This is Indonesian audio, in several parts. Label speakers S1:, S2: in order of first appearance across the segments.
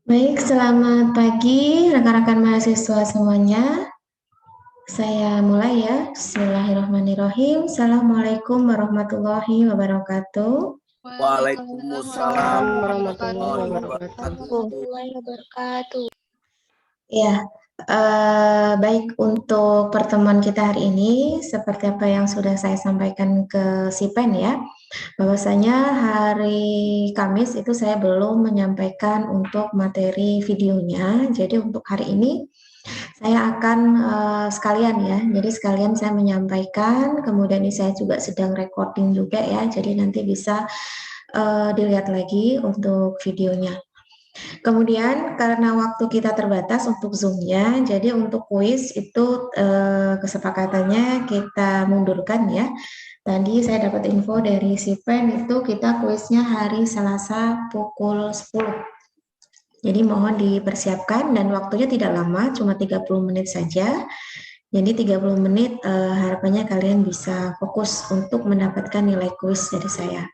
S1: Baik, selamat pagi rekan-rekan mahasiswa semuanya. Saya mulai ya. Bismillahirrahmanirrahim. Assalamualaikum warahmatullahi wabarakatuh.
S2: Waalaikumsalam
S3: Warahmatullahi
S2: warahmatullahi
S3: wabarakatuh.
S1: Ya, baik untuk pertemuan kita hari ini, seperti apa yang sudah saya sampaikan ke Sipen ya, bahwasanya hari Kamis itu saya belum menyampaikan untuk materi videonya. Jadi untuk hari ini saya akan sekalian ya, jadi sekalian saya menyampaikan, kemudian ini saya juga sedang recording juga ya, jadi nanti bisa dilihat lagi untuk videonya. Kemudian karena waktu kita terbatas untuk Zoom-nya, jadi untuk kuis itu kesepakatannya kita mundurkan ya. Tadi saya dapat info dari Sipen itu kita kuisnya hari Selasa pukul 10. Jadi mohon dipersiapkan dan waktunya tidak lama, cuma 30 menit saja. Jadi 30 menit harapannya kalian bisa fokus untuk mendapatkan nilai kuis dari saya.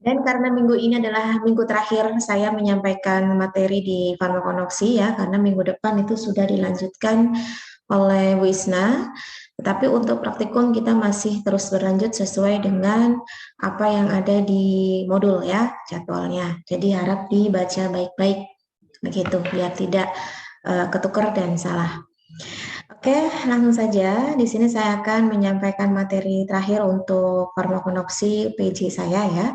S1: Dan karena minggu ini adalah minggu terakhir saya menyampaikan materi di farmakonoksi ya, karena minggu depan itu sudah dilanjutkan oleh Wisna. Tetapi untuk praktikum kita masih terus berlanjut sesuai dengan apa yang ada di modul ya, jadwalnya. Jadi harap dibaca baik-baik begitu, biar tidak ketukar dan salah. Oke, langsung saja. Di sini saya akan menyampaikan materi terakhir untuk farmakonoksi PJ saya ya.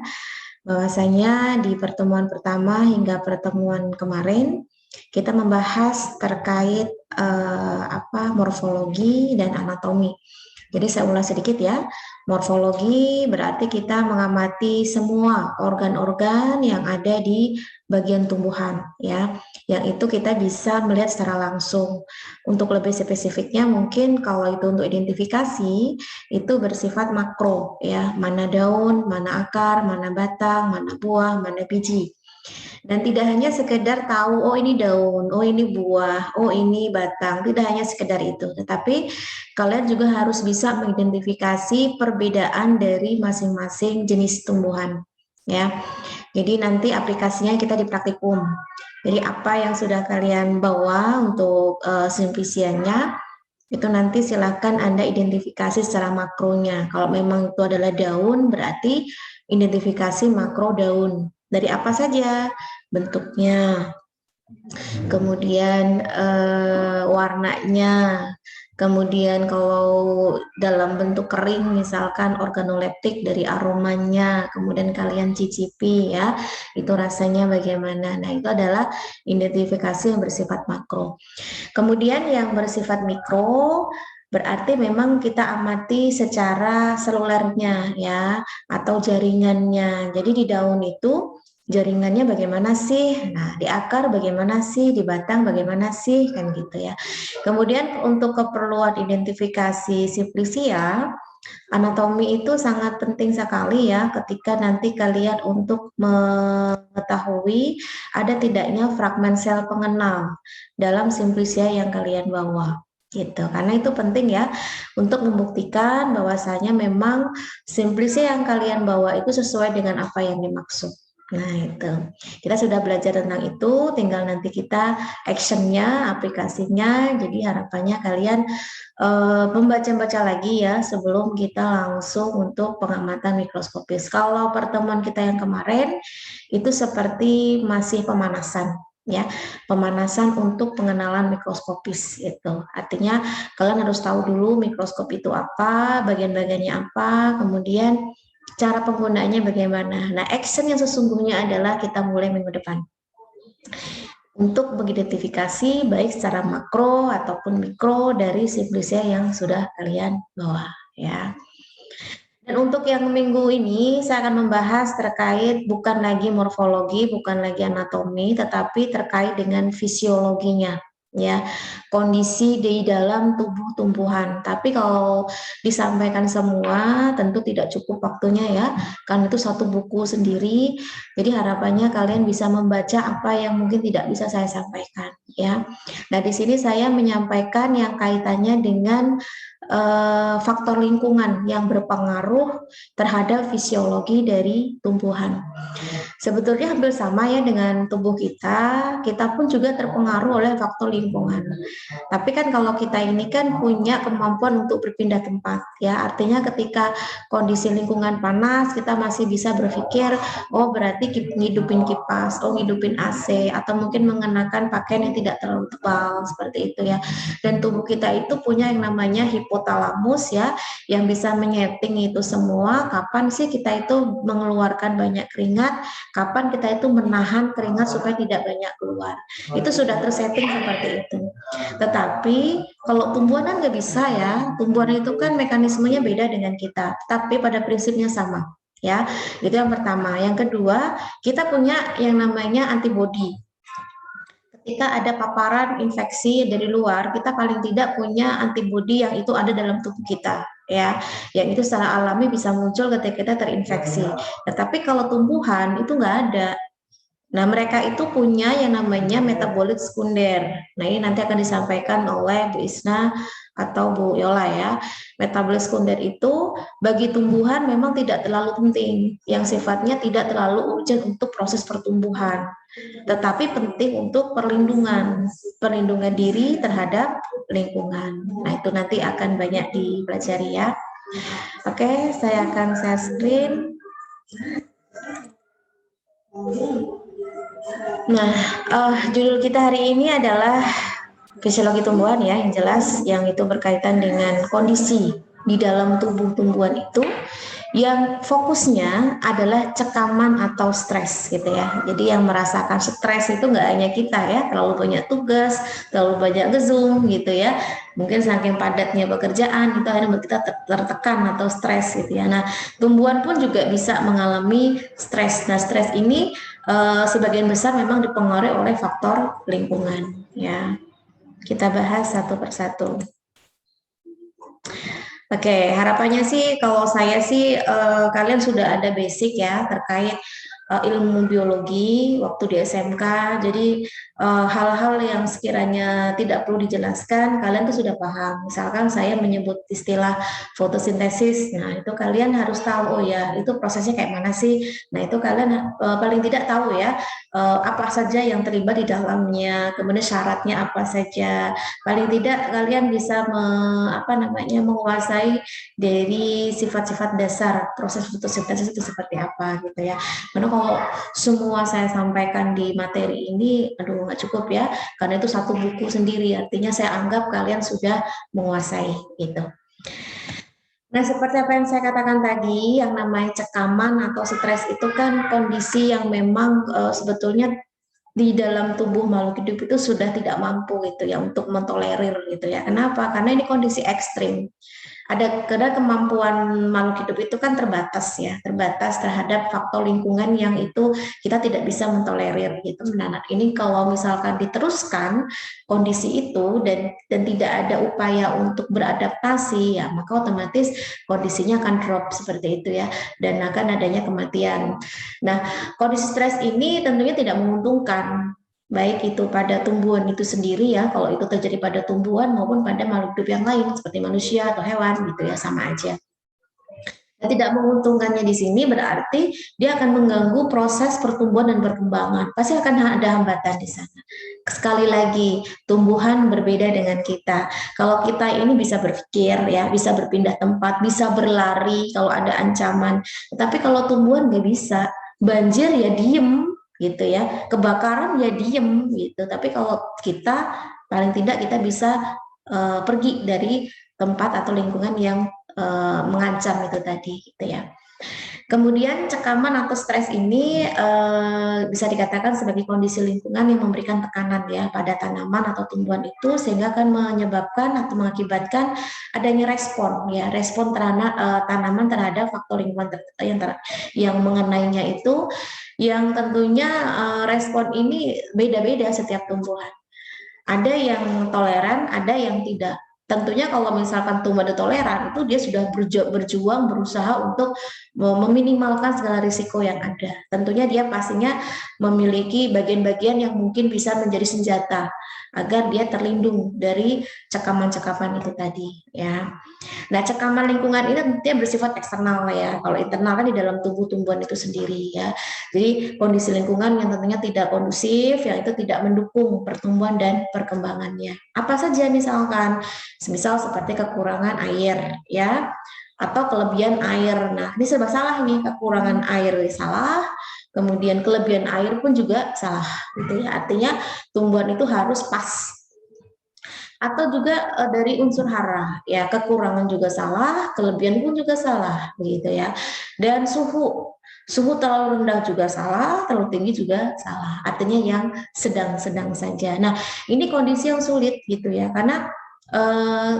S1: Bahwasanya di pertemuan pertama hingga pertemuan kemarin kita membahas terkait morfologi dan anatomi. Jadi saya ulas sedikit ya. Morfologi berarti kita mengamati semua organ-organ yang ada di bagian tumbuhan ya. Yang itu kita bisa melihat secara langsung. Untuk lebih spesifiknya mungkin kalau itu untuk identifikasi itu bersifat makro ya. Mana daun, mana akar, mana batang, mana buah, mana biji. Dan tidak hanya sekedar tahu, oh ini daun, oh ini buah, oh ini batang. Tidak hanya sekedar itu, tetapi kalian juga harus bisa mengidentifikasi perbedaan dari masing-masing jenis tumbuhan. Ya, jadi nanti aplikasinya kita di praktikum. Jadi apa yang sudah kalian bawa untuk simplisiannya, itu nanti silakan Anda identifikasi secara makronya. Kalau memang itu adalah daun, berarti identifikasi makro daun. Dari apa saja? Bentuknya, kemudian warnanya, kemudian kalau dalam bentuk kering misalkan organoleptik dari aromanya, kemudian kalian cicipi ya, itu rasanya bagaimana. Nah, itu adalah identifikasi yang bersifat makro. Kemudian yang bersifat mikro berarti memang kita amati secara selulernya ya atau jaringannya. Jadi di daun itu jaringannya bagaimana sih? Nah, di akar bagaimana sih? Di batang bagaimana sih? Kan gitu ya. Kemudian untuk keperluan identifikasi simplisia, anatomi itu sangat penting sekali ya ketika nanti kalian untuk mengetahui ada tidaknya fragmen sel pengenal dalam simplisia yang kalian bawa gitu. Karena itu penting ya untuk membuktikan bahwasanya memang simplisia yang kalian bawa itu sesuai dengan apa yang dimaksud. Nah itu, kita sudah belajar tentang itu, tinggal nanti kita actionnya, aplikasinya, jadi harapannya kalian membaca-baca lagi ya sebelum kita langsung untuk pengamatan mikroskopis. Kalau pertemuan kita yang kemarin, itu seperti masih pemanasan ya, pemanasan untuk pengenalan mikroskopis itu. Artinya kalian harus tahu dulu mikroskop itu apa, bagian-bagiannya apa, kemudian cara penggunaannya bagaimana. Nah, action yang sesungguhnya adalah kita mulai minggu depan untuk mengidentifikasi baik secara makro ataupun mikro dari simplisia yang sudah kalian bawa ya. Dan untuk yang minggu ini saya akan membahas terkait bukan lagi morfologi, bukan lagi anatomi, tetapi terkait dengan fisiologinya ya, kondisi di dalam tubuh tumbuhan. Tapi kalau disampaikan semua tentu tidak cukup waktunya ya, karena itu satu buku sendiri. Jadi harapannya kalian bisa membaca apa yang mungkin tidak bisa saya sampaikan ya. Nah, di sini saya menyampaikan yang kaitannya dengan faktor lingkungan yang berpengaruh terhadap fisiologi dari tumbuhan. Sebetulnya hampir sama ya dengan tubuh kita pun juga terpengaruh oleh faktor lingkungan. Tapi kan kalau kita ini kan punya kemampuan untuk berpindah tempat ya, artinya ketika kondisi lingkungan panas kita masih bisa berpikir, oh berarti ngidupin kipas, oh ngidupin AC, atau mungkin mengenakan pakaian yang tidak terlalu tebal seperti itu ya. Dan tubuh kita itu punya yang namanya hipotalamus ya, yang bisa menyeting itu semua, kapan sih kita itu mengeluarkan banyak keringat, kapan kita itu menahan keringat supaya tidak banyak keluar. Itu sudah tersetting seperti itu. Tetapi kalau tumbuhan kan nggak bisa ya, tumbuhan itu kan mekanismenya beda dengan kita, tapi pada prinsipnya sama. Ya, itu yang pertama. Yang kedua, kita punya yang namanya antibodi. Ketika ada paparan infeksi dari luar, kita paling tidak punya antibodi yang itu ada dalam tubuh kita, ya, yang itu secara alami bisa muncul ketika kita terinfeksi. Tetapi kalau tumbuhan itu nggak ada. Nah, mereka itu punya yang namanya metabolit sekunder. Nah, ini nanti akan disampaikan oleh Bu Isna atau Bu Yola ya. Metabolit sekunder itu bagi tumbuhan memang tidak terlalu penting, yang sifatnya tidak terlalu urgent untuk proses pertumbuhan. Tetapi penting untuk perlindungan diri terhadap lingkungan. Nah, itu nanti akan banyak dipelajari ya. Oke, saya akan share screen. Nah, judul kita hari ini adalah fisiologi tumbuhan ya, yang jelas yang itu berkaitan dengan kondisi di dalam tubuh tumbuhan itu yang fokusnya adalah cekaman atau stres gitu ya. Jadi yang merasakan stres itu nggak hanya kita ya, terlalu banyak tugas, terlalu banyak ngezoom gitu ya. Mungkin saking padatnya pekerjaan itu akhirnya kita tertekan atau stres gitu ya. Nah, tumbuhan pun juga bisa mengalami stres. Nah, stres ini sebagian besar memang dipengaruhi oleh faktor lingkungan ya. Kita bahas satu persatu. Oke, harapannya sih kalau saya sih kalian sudah ada basic ya terkait ilmu biologi waktu di SMK. Jadi hal-hal yang sekiranya tidak perlu dijelaskan kalian tuh sudah paham. Misalkan saya menyebut istilah fotosintesis, nah itu kalian harus tahu, oh ya itu prosesnya kayak mana sih. Nah itu kalian paling tidak tahu ya apa saja yang terlibat di dalamnya, kemudian syaratnya apa saja. Paling tidak kalian bisa menguasai dari sifat-sifat dasar proses fotosintesis itu seperti apa gitu ya. Karena kalau semua saya sampaikan di materi ini, aduh nggak cukup ya, karena itu satu buku sendiri. Artinya saya anggap kalian sudah menguasai gitu. Nah, seperti apa yang saya katakan tadi, yang namanya cekaman atau stres itu kan kondisi yang memang sebetulnya di dalam tubuh makhluk hidup itu sudah tidak mampu gitu ya untuk mentolerir gitu ya. Kenapa? Karena ini kondisi ekstrim. Karena kemampuan makhluk hidup itu kan terbatas ya, terbatas terhadap faktor lingkungan yang itu kita tidak bisa mentolerir gitu. Nah, ini kalau misalkan diteruskan kondisi itu dan tidak ada upaya untuk beradaptasi ya, maka otomatis kondisinya akan drop seperti itu ya, dan akan adanya kematian. Nah, kondisi stres ini tentunya tidak menguntungkan, baik itu pada tumbuhan itu sendiri ya, kalau itu terjadi pada tumbuhan maupun pada makhluk hidup yang lain seperti manusia atau hewan gitu ya, sama aja. Dan tidak menguntungkannya di sini berarti dia akan mengganggu proses pertumbuhan dan perkembangan. Pasti akan ada hambatan di sana. Sekali lagi, tumbuhan berbeda dengan kita. Kalau kita ini bisa berpikir ya, bisa berpindah tempat, bisa berlari kalau ada ancaman. Tetapi kalau tumbuhan nggak bisa, banjir ya diem gitu ya, kebakaran ya diem gitu. Tapi kalau kita paling tidak kita bisa pergi dari tempat atau lingkungan yang mengancam itu tadi gitu ya. Kemudian cekaman atau stres ini bisa dikatakan sebagai kondisi lingkungan yang memberikan tekanan ya pada tanaman atau tumbuhan itu, sehingga akan menyebabkan atau mengakibatkan adanya respon ya, respon terhadap tanaman terhadap faktor lingkungan yang mengenainya itu, yang tentunya respon ini beda-beda setiap tumbuhan. Ada yang toleran, ada yang tidak. Tentunya kalau misalkan tumbuhan toleran, itu dia sudah berjuang, berusaha untuk meminimalkan segala risiko yang ada. Tentunya dia pastinya memiliki bagian-bagian yang mungkin bisa menjadi senjata. agar dia terlindung dari cekaman-cekaman itu tadi ya. Nah, cekaman lingkungan ini tentunya bersifat eksternal ya. Kalau internal kan di dalam tubuh tumbuhan itu sendiri ya. Jadi kondisi lingkungan yang tentunya tidak kondusif, yang itu tidak mendukung pertumbuhan dan perkembangannya. Apa saja misalkan, semisal seperti kekurangan air ya, atau kelebihan air. Nah, ini serba salah nih, kekurangan air salah, kemudian kelebihan air pun juga salah gitu ya. Artinya tumbuhan itu harus pas. Atau juga dari unsur hara, ya kekurangan juga salah, kelebihan pun juga salah, begitu ya. Dan suhu terlalu rendah juga salah, terlalu tinggi juga salah. Artinya yang sedang-sedang saja. Nah, ini kondisi yang sulit gitu ya, karena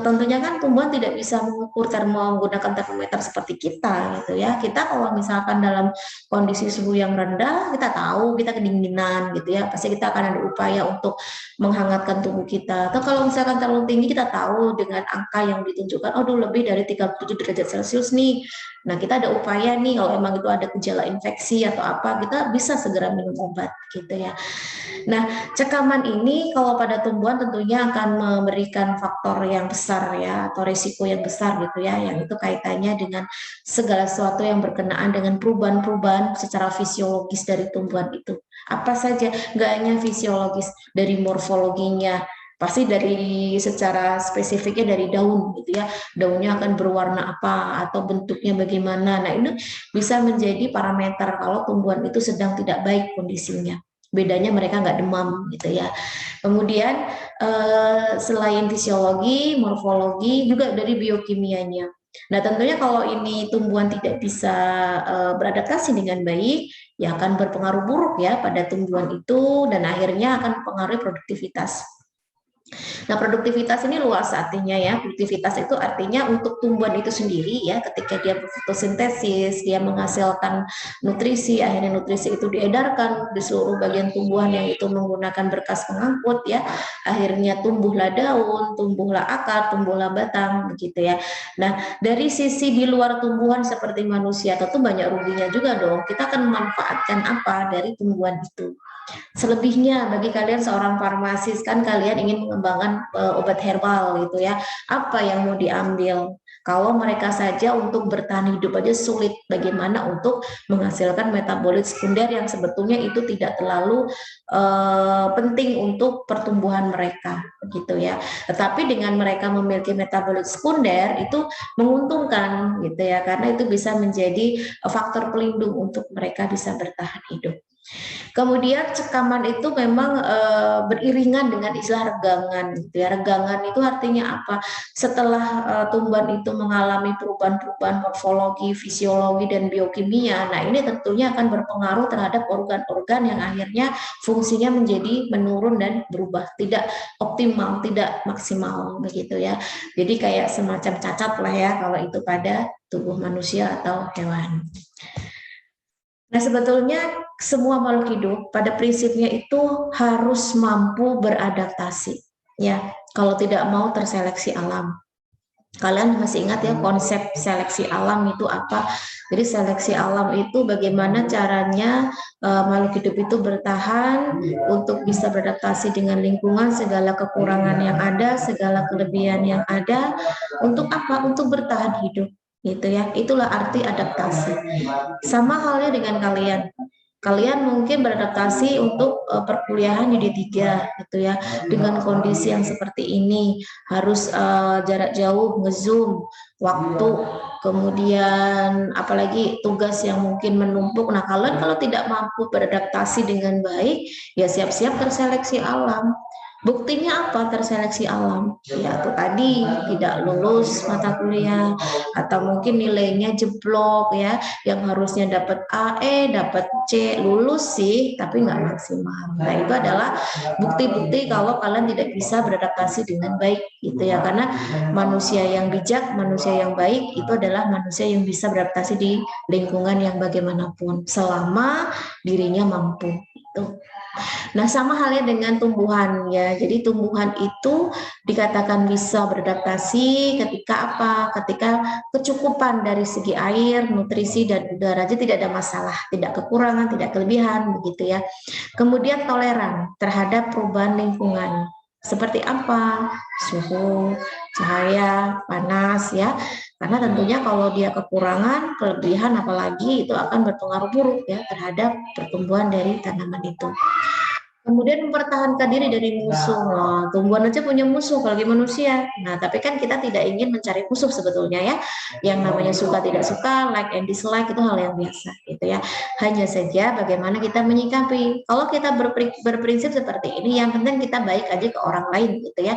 S1: tentunya kan tumbuhan tidak bisa mengukur menggunakan termometer seperti kita gitu ya. Kita kalau misalkan dalam kondisi suhu yang rendah, kita tahu kita kedinginan gitu ya. Pasti kita akan ada upaya untuk menghangatkan tubuh kita. Atau kalau misalkan terlalu tinggi, kita tahu dengan angka yang ditunjukkan, oh lebih dari 37 derajat Celcius nih. Nah, kita ada upaya nih kalau emang itu ada gejala infeksi atau apa, kita bisa segera minum obat gitu ya. Nah, cekaman ini kalau pada tumbuhan tentunya akan memberikan faktor yang besar ya, atau risiko yang besar gitu ya, yang itu kaitannya dengan segala sesuatu yang berkenaan dengan perubahan-perubahan secara fisiologis dari tumbuhan itu. Apa saja, nggak hanya fisiologis, dari morfologinya, pasti dari secara spesifiknya dari daun gitu ya, daunnya akan berwarna apa atau bentuknya bagaimana. Nah, ini bisa menjadi parameter kalau tumbuhan itu sedang tidak baik kondisinya. Bedanya mereka nggak demam gitu ya. Kemudian selain fisiologi, morfologi, juga dari biokimianya. Nah, tentunya kalau ini tumbuhan tidak bisa beradaptasi dengan baik, ya akan berpengaruh buruk ya pada tumbuhan itu, dan akhirnya akan mempengaruhi produktivitas. Nah, produktivitas ini luas artinya ya. Produktivitas itu artinya untuk tumbuhan itu sendiri ya, ketika dia berfotosintesis, dia menghasilkan nutrisi, akhirnya nutrisi itu diedarkan di seluruh bagian tumbuhan yang itu menggunakan berkas pengangkut ya. Akhirnya tumbuhlah daun, tumbuhlah akar, tumbuhlah batang begitu ya. Nah, dari sisi di luar tumbuhan seperti manusia tentu banyak ruginya juga dong. Kita akan memanfaatkan apa dari tumbuhan itu. Selebihnya bagi kalian seorang farmasis kan kalian ingin mengembangkan obat herbal gitu ya. Apa yang mau diambil? Kalau mereka saja untuk bertahan hidup aja sulit, bagaimana untuk menghasilkan metabolit sekunder yang sebetulnya itu tidak terlalu penting untuk pertumbuhan mereka, gitu ya. Tetapi dengan mereka memiliki metabolit sekunder itu menguntungkan, gitu ya, karena itu bisa menjadi faktor pelindung untuk mereka bisa bertahan hidup. Kemudian cekaman itu memang beriringan dengan istilah regangan gitu ya. Regangan itu artinya apa? Setelah tumbuhan itu mengalami perubahan-perubahan morfologi, fisiologi dan biokimia. Nah, ini tentunya akan berpengaruh terhadap organ-organ yang akhirnya fungsinya menjadi menurun dan berubah, tidak optimal, tidak maksimal begitu ya. Jadi kayak semacam cacat lah ya kalau itu pada tubuh manusia atau hewan. Nah, sebetulnya semua makhluk hidup pada prinsipnya itu harus mampu beradaptasi. Ya, kalau tidak mau terseleksi alam. Kalian masih ingat ya konsep seleksi alam itu apa? Jadi seleksi alam itu bagaimana caranya makhluk hidup itu bertahan untuk bisa beradaptasi dengan lingkungan, segala kekurangan yang ada, segala kelebihan yang ada, untuk apa? Untuk bertahan hidup. Gitu ya. Itulah arti adaptasi. Sama halnya dengan kalian. Kalian mungkin beradaptasi untuk perkuliahan di D3 gitu ya, dengan kondisi yang seperti ini, harus jarak jauh, nge-zoom, waktu, kemudian apalagi tugas yang mungkin menumpuk. Nah, kalian kalau tidak mampu beradaptasi dengan baik, ya siap-siap terseleksi alam. Buktinya apa terseleksi alam? Ya itu tadi tidak lulus mata kuliah, atau mungkin nilainya jeblok ya, yang harusnya dapat A, dapat C, lulus sih tapi nggak maksimal. Nah, itu adalah bukti-bukti kalau kalian tidak bisa beradaptasi dengan baik gitu ya, karena manusia yang bijak, manusia yang baik itu adalah manusia yang bisa beradaptasi di lingkungan yang bagaimanapun selama dirinya mampu itu. Nah, sama halnya dengan tumbuhan ya. Jadi tumbuhan itu dikatakan bisa beradaptasi ketika apa? Ketika kecukupan dari segi air, nutrisi dan udara, jadi tidak ada masalah, tidak kekurangan, tidak kelebihan begitu ya. Kemudian toleran terhadap perubahan lingkungan. Seperti apa? Suhu, cahaya, panas ya. Karena tentunya kalau dia kekurangan, kelebihan apalagi itu akan berpengaruh buruk ya terhadap pertumbuhan dari tanaman itu. Kemudian mempertahankan diri dari musuh. Nah, tumbuhan aja punya musuh apalagi manusia. Nah, tapi kan kita tidak ingin mencari musuh sebetulnya ya. Yang namanya suka tidak suka, like and dislike itu hal yang biasa gitu ya. Hanya saja bagaimana kita menyikapi. Kalau kita berprinsip seperti ini, yang penting kita baik aja ke orang lain gitu ya.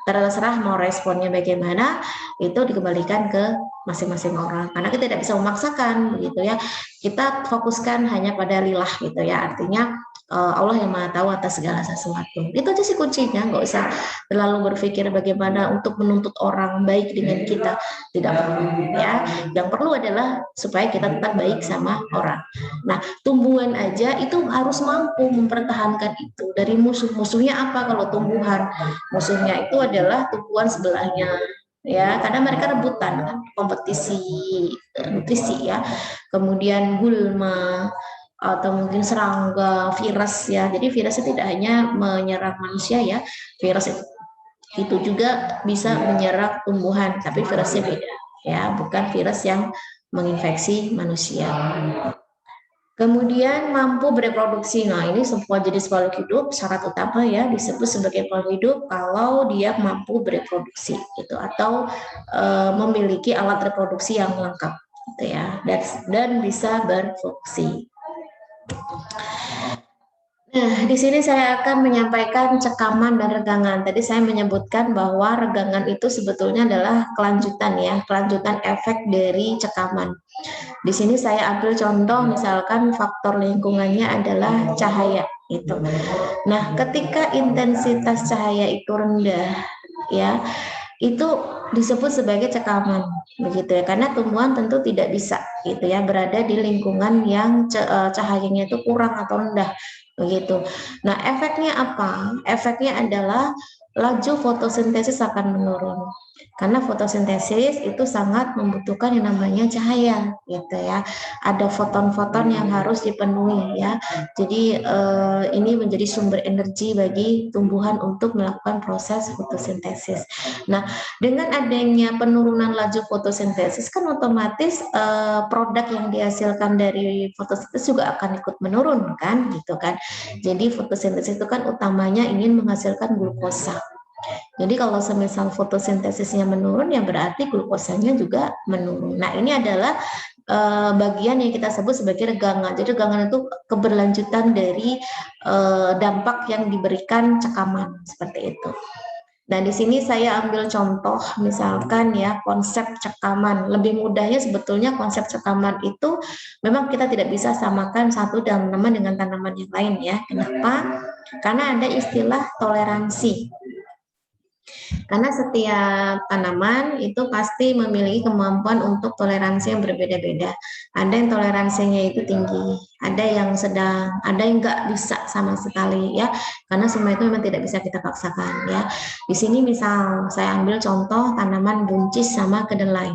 S1: Terserah mau responnya bagaimana, itu dikembalikan ke masing-masing orang. Karena kita tidak bisa memaksakan begitu ya. Kita fokuskan hanya pada lillah gitu ya. Artinya Allah yang Maha Tahu atas segala sesuatu. Itu aja sih kuncinya, nggak usah terlalu berpikir bagaimana untuk menuntut orang baik dengan kita, tidak perlu ya. Yang perlu adalah supaya kita tetap baik sama orang. Nah, tumbuhan aja itu harus mampu mempertahankan itu dari musuh-musuhnya apa kalau tumbuhan? Musuhnya itu adalah tumbuhan sebelahnya ya, karena mereka rebutan kan, kompetisi nutrisi ya. Kemudian gulma atau mungkin serangga, virus ya. Jadi virus itu tidak hanya menyerang manusia ya, virus itu juga bisa menyerang tumbuhan, tapi virusnya beda ya, bukan virus yang menginfeksi manusia. Kemudian mampu bereproduksi. Nah, ini sebuah jenis makhluk hidup syarat utama ya disebut sebagai makhluk hidup kalau dia mampu bereproduksi gitu atau memiliki alat reproduksi yang lengkap gitu ya dan bisa berfungsi. Nah, di sini saya akan menyampaikan cekaman dan regangan. Tadi saya menyebutkan bahwa regangan itu sebetulnya adalah kelanjutan ya, kelanjutan efek dari cekaman. Di sini saya ambil contoh misalkan faktor lingkungannya adalah cahaya itu. Nah, ketika intensitas cahaya itu rendah ya, itu disebut sebagai cekaman begitu ya, karena tumbuhan tentu tidak bisa gitu ya berada di lingkungan yang cahayanya itu kurang atau rendah begitu. Nah, efeknya apa? Efeknya adalah laju fotosintesis akan menurun. Karena fotosintesis itu sangat membutuhkan yang namanya cahaya gitu ya. Ada foton-foton yang harus dipenuhi ya. Jadi ini menjadi sumber energi bagi tumbuhan untuk melakukan proses fotosintesis. Nah, dengan adanya penurunan laju fotosintesis kan otomatis produk yang dihasilkan dari fotosintesis juga akan ikut menurun kan gitu kan. Jadi fotosintesis itu kan utamanya ingin menghasilkan glukosa. Jadi kalau semisal fotosintesisnya menurun ya berarti glukosanya juga menurun. Nah, ini adalah bagian yang kita sebut sebagai regangan. Jadi regangan itu keberlanjutan dari dampak yang diberikan cekaman seperti itu. Nah, di sini saya ambil contoh misalkan ya konsep cekaman. Lebih mudahnya sebetulnya konsep cekaman itu memang kita tidak bisa samakan satu tanaman dengan tanaman yang lain ya. Kenapa? Karena ada istilah toleransi. Karena setiap tanaman itu pasti memiliki kemampuan untuk toleransi yang berbeda-beda. Ada yang toleransinya itu tinggi, ada yang sedang, ada yang nggak bisa sama sekali ya. Karena semua itu memang tidak bisa kita paksakan ya. Di sini misal saya ambil contoh tanaman buncis sama kedelai.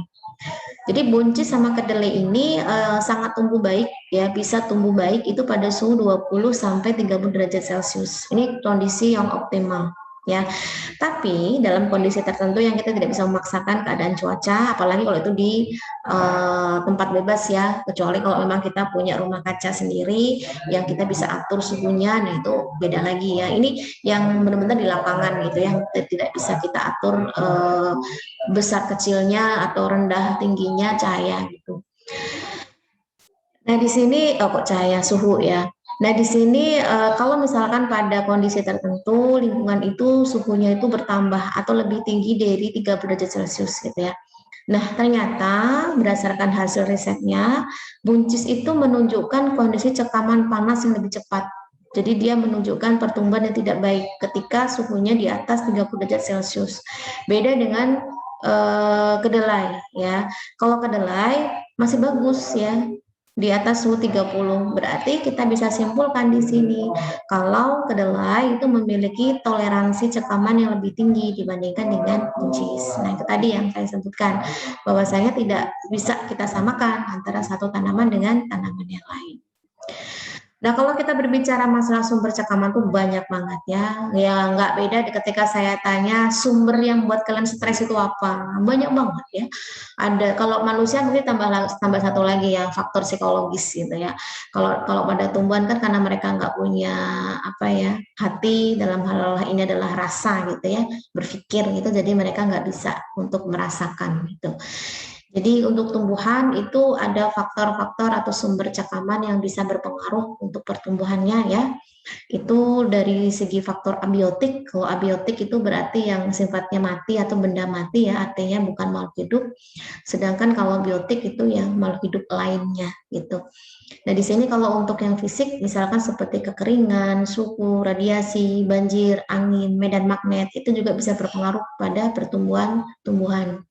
S1: Jadi buncis sama kedelai ini sangat tumbuh baik ya, bisa tumbuh baik itu pada suhu 20 sampai 30 derajat Celcius. Ini kondisi yang optimal ya. Tapi dalam kondisi tertentu yang kita tidak bisa memaksakan keadaan cuaca, apalagi kalau itu di tempat bebas ya, kecuali kalau memang kita punya rumah kaca sendiri yang kita bisa atur suhunya, nah itu beda lagi ya. Ini yang benar-benar di lapangan gitu, yang tidak bisa kita atur besar kecilnya atau rendah tingginya cahaya gitu. Nah, di sini kok cahaya suhu ya. Nah, di sini kalau misalkan pada kondisi tertentu lingkungan itu suhunya itu bertambah atau lebih tinggi dari 30 derajat Celcius gitu ya. Nah, ternyata berdasarkan hasil risetnya, buncis itu menunjukkan kondisi cekaman panas yang lebih cepat. Jadi dia menunjukkan pertumbuhan yang tidak baik ketika suhunya di atas 30 derajat Celcius. Beda dengan kedelai ya. Kalau kedelai masih bagus ya, di atas suhu 30. Berarti kita bisa simpulkan di sini kalau kedelai itu memiliki toleransi cekaman yang lebih tinggi dibandingkan dengan buncis. Nah, itu tadi yang saya sebutkan bahwasanya tidak bisa kita samakan antara satu tanaman dengan tanaman yang lain. Nah, kalau kita berbicara masalah sumber cakaman tuh banyak banget ya. Ya nggak beda ketika saya tanya sumber yang buat kalian stres itu apa. Banyak banget ya. Ada kalau manusia mungkin tambah satu lagi ya faktor psikologis gitu ya. Kalau kalau pada tumbuhan kan karena mereka nggak punya apa ya hati dalam hal ini adalah rasa gitu ya berpikir gitu. Jadi mereka nggak bisa untuk merasakan gitu. Jadi untuk tumbuhan itu ada faktor-faktor atau sumber cakaman yang bisa berpengaruh untuk pertumbuhannya ya. Itu dari segi faktor abiotik. Kalau abiotik itu berarti yang sifatnya mati atau benda mati ya, artinya bukan makhluk hidup. Sedangkan kalau biotik itu ya makhluk hidup lainnya gitu. Nah, di sini kalau untuk yang fisik misalkan seperti kekeringan, suhu, radiasi, banjir, angin, medan magnet itu juga bisa berpengaruh pada pertumbuhan tumbuhan.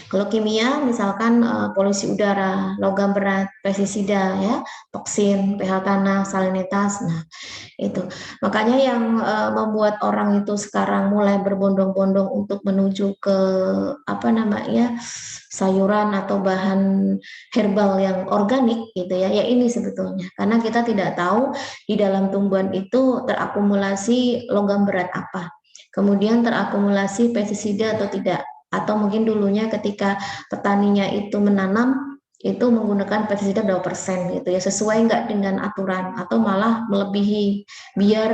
S1: Kalau kimia, misalkan polusi udara, logam berat, pestisida, ya, toksin, pH tanah, salinitas. Nah, itu. Makanya yang membuat orang itu sekarang mulai berbondong-bondong untuk menuju ke apa namanya sayuran atau bahan herbal yang organik gitu ya. Ya ini sebetulnya. Karena kita tidak tahu di dalam tumbuhan itu terakumulasi logam berat apa. Kemudian terakumulasi pestisida atau tidak atau mungkin dulunya ketika petaninya itu menanam itu menggunakan pestisida berapa persen gitu ya sesuai nggak dengan aturan atau malah melebihi biar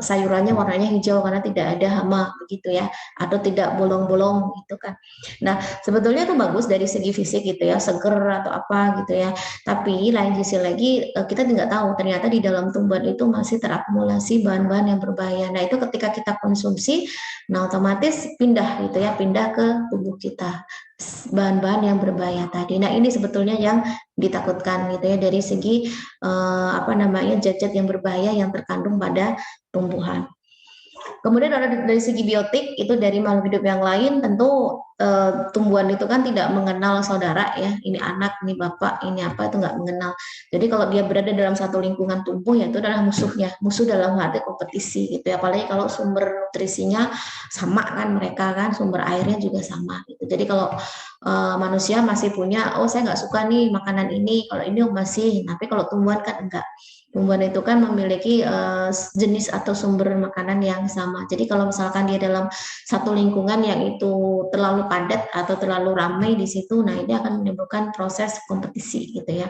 S1: sayurannya warnanya hijau karena tidak ada hama begitu ya atau tidak bolong-bolong gitu kan. Nah sebetulnya itu bagus dari segi fisik gitu ya seger atau apa gitu ya tapi lain sisi lagi kita tidak tahu ternyata di dalam tumbuhan itu masih terakumulasi bahan-bahan yang berbahaya. Nah itu ketika kita konsumsi nah otomatis pindah gitu ya pindah ke tubuh kita bahan-bahan yang berbahaya tadi. Nah ini sebetulnya yang ditakutkan gitu ya dari segi apa namanya zat-zat yang berbahaya yang terkandung pada tumbuhan. Kemudian dari segi biotik itu dari makhluk hidup yang lain tentu tumbuhan itu kan tidak mengenal saudara ya ini anak ini bapak ini apa itu nggak mengenal. Jadi kalau dia berada dalam satu lingkungan tumbuh ya itu adalah musuhnya musuh dalam arti kompetisi gitu ya apalagi kalau sumber nutrisinya sama kan mereka kan sumber airnya juga sama gitu. Jadi kalau manusia masih punya oh saya nggak suka nih makanan ini kalau ini masih tapi kalau tumbuhan kan enggak. Tumbuhan itu kan memiliki jenis atau sumber makanan yang sama. Jadi kalau misalkan dia dalam satu lingkungan yang itu terlalu padat atau terlalu ramai di situ, nah ini akan menimbulkan proses kompetisi gitu ya.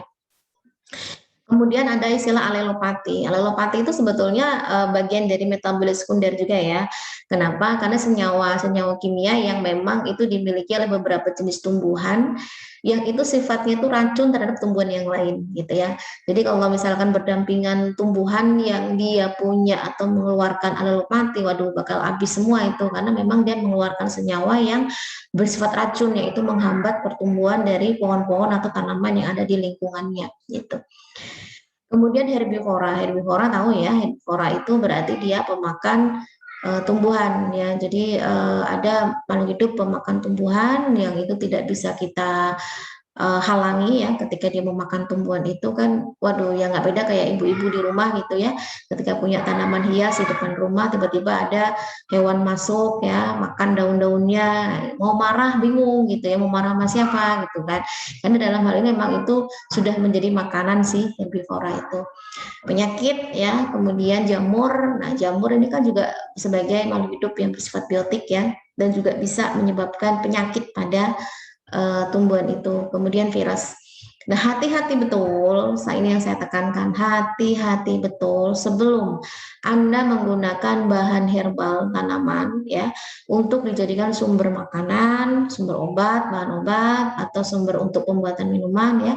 S1: Kemudian ada istilah alelopati. Alelopati itu sebetulnya bagian dari metabolisme sekunder juga ya. Kenapa? Karena senyawa-senyawa kimia yang memang itu dimiliki oleh beberapa jenis tumbuhan yang itu sifatnya itu racun terhadap tumbuhan yang lain gitu ya. Jadi kalau misalkan berdampingan tumbuhan yang dia punya atau mengeluarkan alelopati, waduh bakal habis semua itu karena memang dia mengeluarkan senyawa yang bersifat racun yaitu menghambat pertumbuhan dari pohon-pohon atau tanaman yang ada di lingkungannya gitu. Kemudian herbivora, herbivora tahu ya, herbivora itu berarti dia pemakan tumbuhan ya. Jadi ada makhluk hidup pemakan tumbuhan yang itu tidak bisa kita halangi ya ketika dia memakan tumbuhan itu kan waduh ya nggak beda kayak ibu-ibu di rumah gitu ya ketika punya tanaman hias di depan rumah tiba-tiba ada hewan masuk ya makan daun-daunnya mau marah bingung gitu ya mau marah sama siapa gitu kan karena dalam hal ini memang itu sudah menjadi makanan sih herbivora itu penyakit ya kemudian jamur nah jamur ini kan juga sebagai makhluk hidup yang bersifat biotik ya dan juga bisa menyebabkan penyakit pada tumbuhan itu. Kemudian virus. Nah, hati-hati betul, ini yang saya tekankan, hati-hati betul sebelum Anda menggunakan bahan herbal tanaman ya untuk dijadikan sumber makanan, sumber obat, bahan obat atau sumber untuk pembuatan minuman ya.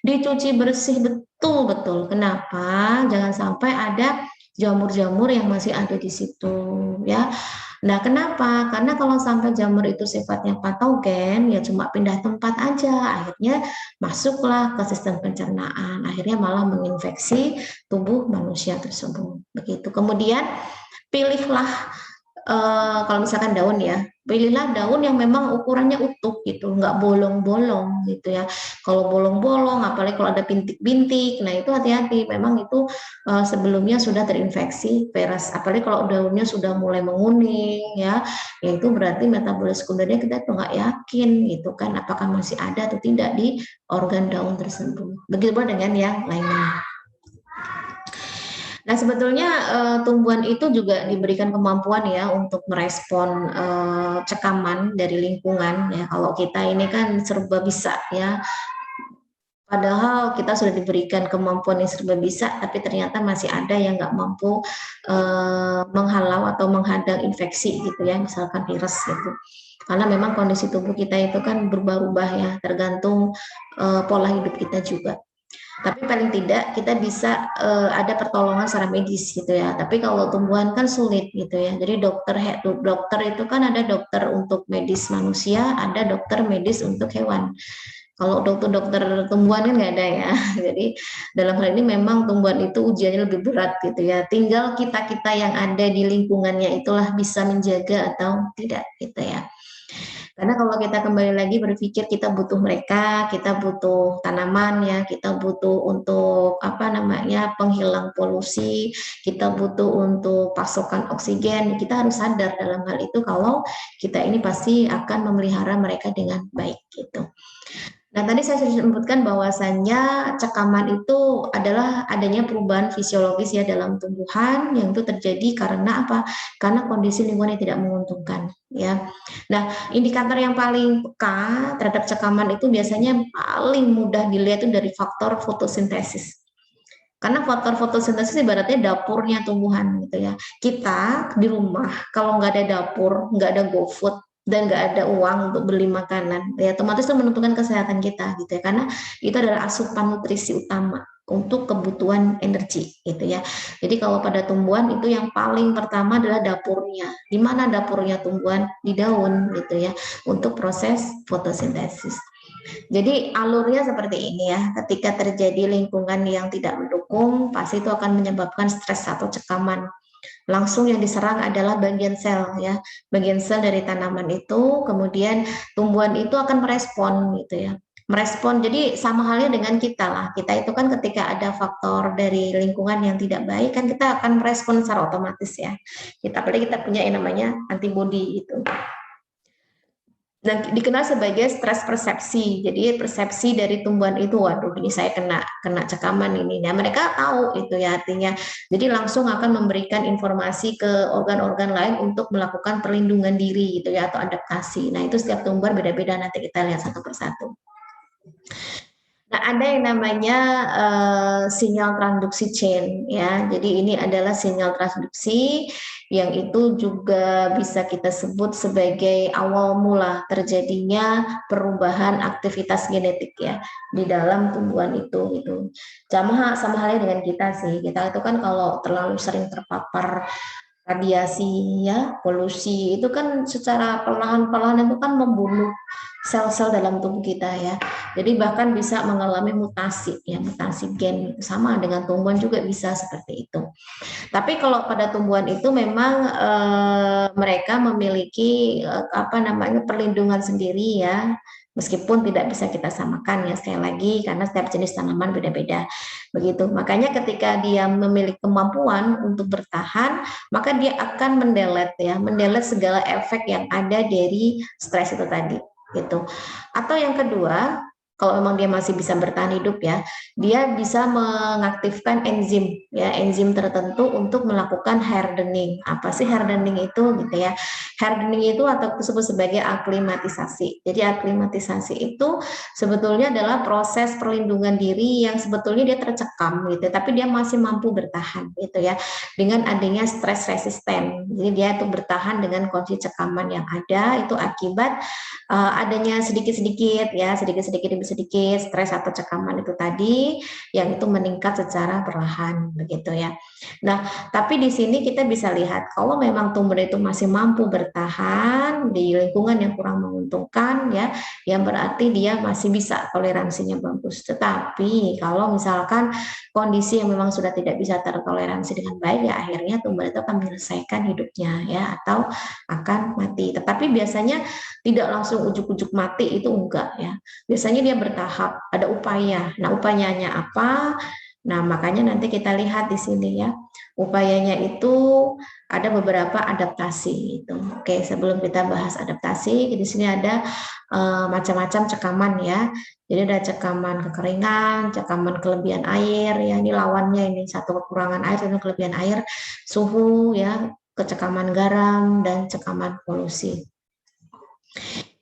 S1: Dicuci bersih betul-betul. Kenapa? Jangan sampai ada jamur-jamur yang masih ada di situ ya. Nah, kenapa? Karena kalau sampai jamur itu sifatnya patogen, ya cuma pindah tempat aja. Akhirnya masuklah ke sistem pencernaan. Akhirnya malah menginfeksi tubuh manusia tersebut. Begitu. Kemudian pilihlah kalau misalkan daun ya, pilihlah daun yang memang ukurannya utuh gitu, nggak bolong-bolong gitu ya. Kalau bolong-bolong, apalagi kalau ada bintik-bintik, nah itu hati-hati. Memang itu sebelumnya sudah terinfeksi virus. Apalagi kalau daunnya sudah mulai menguning ya, ya itu berarti metabolis sekundernya kita tuh nggak yakin gitu kan, apakah masih ada atau tidak di organ daun tersebut. Begitu pula dengan yang lainnya. Nah, sebetulnya tumbuhan itu juga diberikan kemampuan ya untuk merespon cekaman dari lingkungan ya. Kalau kita ini kan serba bisa ya. Padahal kita sudah diberikan kemampuan yang serba bisa, tapi ternyata masih ada yang nggak mampu menghalau atau menghadang infeksi gitu ya, misalkan virus gitu. Karena memang kondisi tubuh kita itu kan berubah-ubah ya, tergantung pola hidup kita juga. Tapi paling tidak kita bisa ada pertolongan secara medis gitu ya. Tapi kalau tumbuhan kan sulit gitu ya. Jadi dokter itu kan ada dokter untuk medis manusia, ada dokter medis untuk hewan. Kalau dokter tumbuhan kan nggak ada ya. Jadi dalam hal ini memang tumbuhan itu ujiannya lebih berat gitu ya. Tinggal kita-kita yang ada di lingkungannya itulah bisa menjaga atau tidak gitu ya. Karena kalau kita kembali lagi berpikir kita butuh mereka, kita butuh tanaman ya, kita butuh untuk apa namanya penghilang polusi, kita butuh untuk pasokan oksigen. Kita harus sadar dalam hal itu kalau kita ini pasti akan memelihara mereka dengan baik gitu. Nah, tadi saya sudah sebutkan bahwasannya cekaman itu adalah adanya perubahan fisiologis ya dalam tumbuhan yang itu terjadi karena apa? Karena kondisi lingkungan yang tidak menguntungkan ya. Nah, indikator yang paling peka terhadap cekaman itu biasanya paling mudah dilihat itu dari faktor fotosintesis. Karena faktor fotosintesis ibaratnya dapurnya tumbuhan gitu ya. Kita di rumah kalau nggak ada dapur, nggak ada GoFood, dan nggak ada uang untuk beli makanan, ya otomatis itu menentukan kesehatan kita gitu ya. Karena itu adalah asupan nutrisi utama untuk kebutuhan energi gitu ya. Jadi kalau pada tumbuhan itu yang paling pertama adalah dapurnya. Di mana dapurnya tumbuhan? Di daun gitu ya, untuk proses fotosintesis. Jadi alurnya seperti ini ya, ketika terjadi lingkungan yang tidak mendukung, pasti itu akan menyebabkan stres atau cekaman. Langsung yang diserang adalah bagian sel ya, bagian sel dari tanaman itu, kemudian tumbuhan itu akan merespon gitu ya. Merespon, jadi sama halnya dengan kita lah. Kita itu kan ketika ada faktor dari lingkungan yang tidak baik, kan kita akan merespon secara otomatis ya. Apalagi kita punya yang namanya antibodi itu. Dan dikenal sebagai stres persepsi. Jadi persepsi dari tumbuhan itu, waduh ini saya kena cekaman ini. Nah, mereka tahu itu ya artinya. Jadi langsung akan memberikan informasi ke organ-organ lain untuk melakukan perlindungan diri gitu ya atau adaptasi. Nah, itu setiap tumbuhan beda-beda, nanti kita lihat satu persatu. Nah, ada yang namanya sinyal transduksi chain ya. Jadi ini adalah sinyal transduksi yang itu juga bisa kita sebut sebagai awal mula terjadinya perubahan aktivitas genetik ya di dalam tumbuhan itu gitu. Sama halnya dengan kita sih. Kita itu kan kalau terlalu sering terpapar radiasi ya, polusi itu kan secara perlahan-lahan itu kan membunuh sel-sel dalam tubuh kita ya. Jadi bahkan bisa mengalami mutasi ya, mutasi gen sama dengan tumbuhan juga bisa seperti itu. Tapi kalau pada tumbuhan itu memang mereka memiliki apa namanya perlindungan sendiri ya. Meskipun tidak bisa kita samakan ya sekali lagi karena setiap jenis tanaman beda-beda. Begitu. Makanya ketika dia memiliki kemampuan untuk bertahan, maka dia akan mendelet segala efek yang ada dari stres itu tadi gitu. Atau yang kedua, kalau memang dia masih bisa bertahan hidup ya, dia bisa mengaktifkan enzim tertentu untuk melakukan hardening. Apa sih hardening itu gitu ya? Hardening itu atau disebut sebagai aklimatisasi. Jadi aklimatisasi itu sebetulnya adalah proses perlindungan diri yang sebetulnya dia tercekam gitu, tapi dia masih mampu bertahan gitu ya dengan adanya stres resisten. Jadi dia itu bertahan dengan kondisi cekaman yang ada itu akibat adanya sedikit-sedikit bisa sedikit stres atau cekaman itu tadi, yang itu meningkat secara perlahan begitu ya. Nah, tapi di sini kita bisa lihat kalau memang tumbuhan itu masih mampu bertahan di lingkungan yang kurang menguntungkan ya, yang berarti dia masih bisa toleransinya bagus. Tetapi kalau misalkan kondisi yang memang sudah tidak bisa tertoleransi dengan baik ya akhirnya tumbuhan itu akan menyelesaikan hidupnya ya atau akan mati. Tetapi biasanya tidak langsung ujuk-ujuk mati itu enggak ya. Biasanya dia bertahap, ada upaya. Nah, upayanya apa? Nah, makanya nanti kita lihat di sini ya. Upayanya itu ada beberapa adaptasi itu. Oke, sebelum kita bahas adaptasi, di sini ada macam-macam cekaman ya. Jadi ada cekaman kekeringan, cekaman kelebihan air ya. Ini lawannya ini satu kekurangan air, satu kelebihan air, suhu ya, kecekaman garam dan cekaman polusi.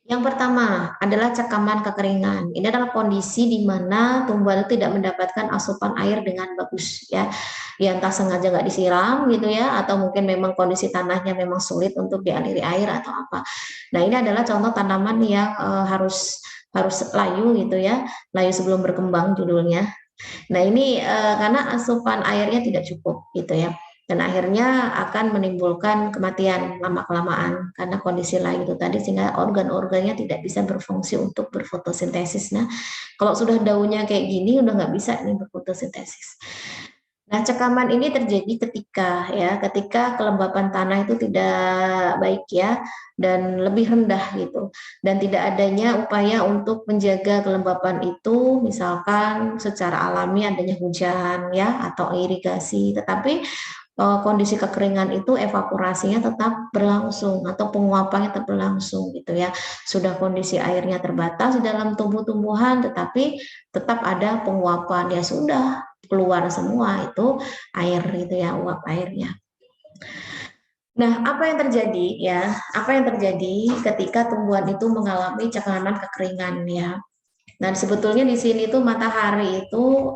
S1: Yang pertama adalah cekaman kekeringan. Ini adalah kondisi di mana tumbuhan itu tidak mendapatkan asupan air dengan bagus ya. Ya entah sengaja nggak disiram gitu ya, atau mungkin memang kondisi tanahnya memang sulit untuk dialiri air atau apa. Nah ini adalah contoh tanaman yang harus layu gitu ya, layu sebelum berkembang judulnya. Nah ini karena asupan airnya tidak cukup gitu ya. Dan akhirnya akan menimbulkan kematian lama-kelamaan karena kondisi lain itu tadi sehingga organ-organnya tidak bisa berfungsi untuk berfotosintesis. Nah, kalau sudah daunnya kayak gini udah nggak bisa nih berfotosintesis. Nah, cekaman ini terjadi ketika kelembapan tanah itu tidak baik ya dan lebih rendah gitu dan tidak adanya upaya untuk menjaga kelembapan itu misalkan secara alami adanya hujan ya atau irigasi, tetapi kondisi kekeringan itu evaporasinya tetap berlangsung atau penguapannya tetap berlangsung gitu ya. Sudah kondisi airnya terbatas di dalam tumbuh-tumbuhan tetapi tetap ada penguapan ya sudah keluar semua itu air gitu ya, uap airnya. Nah, apa yang terjadi ya? Apa yang terjadi ketika tumbuhan itu mengalami cekaman kekeringan ya? Nah, sebetulnya di sini tuh matahari itu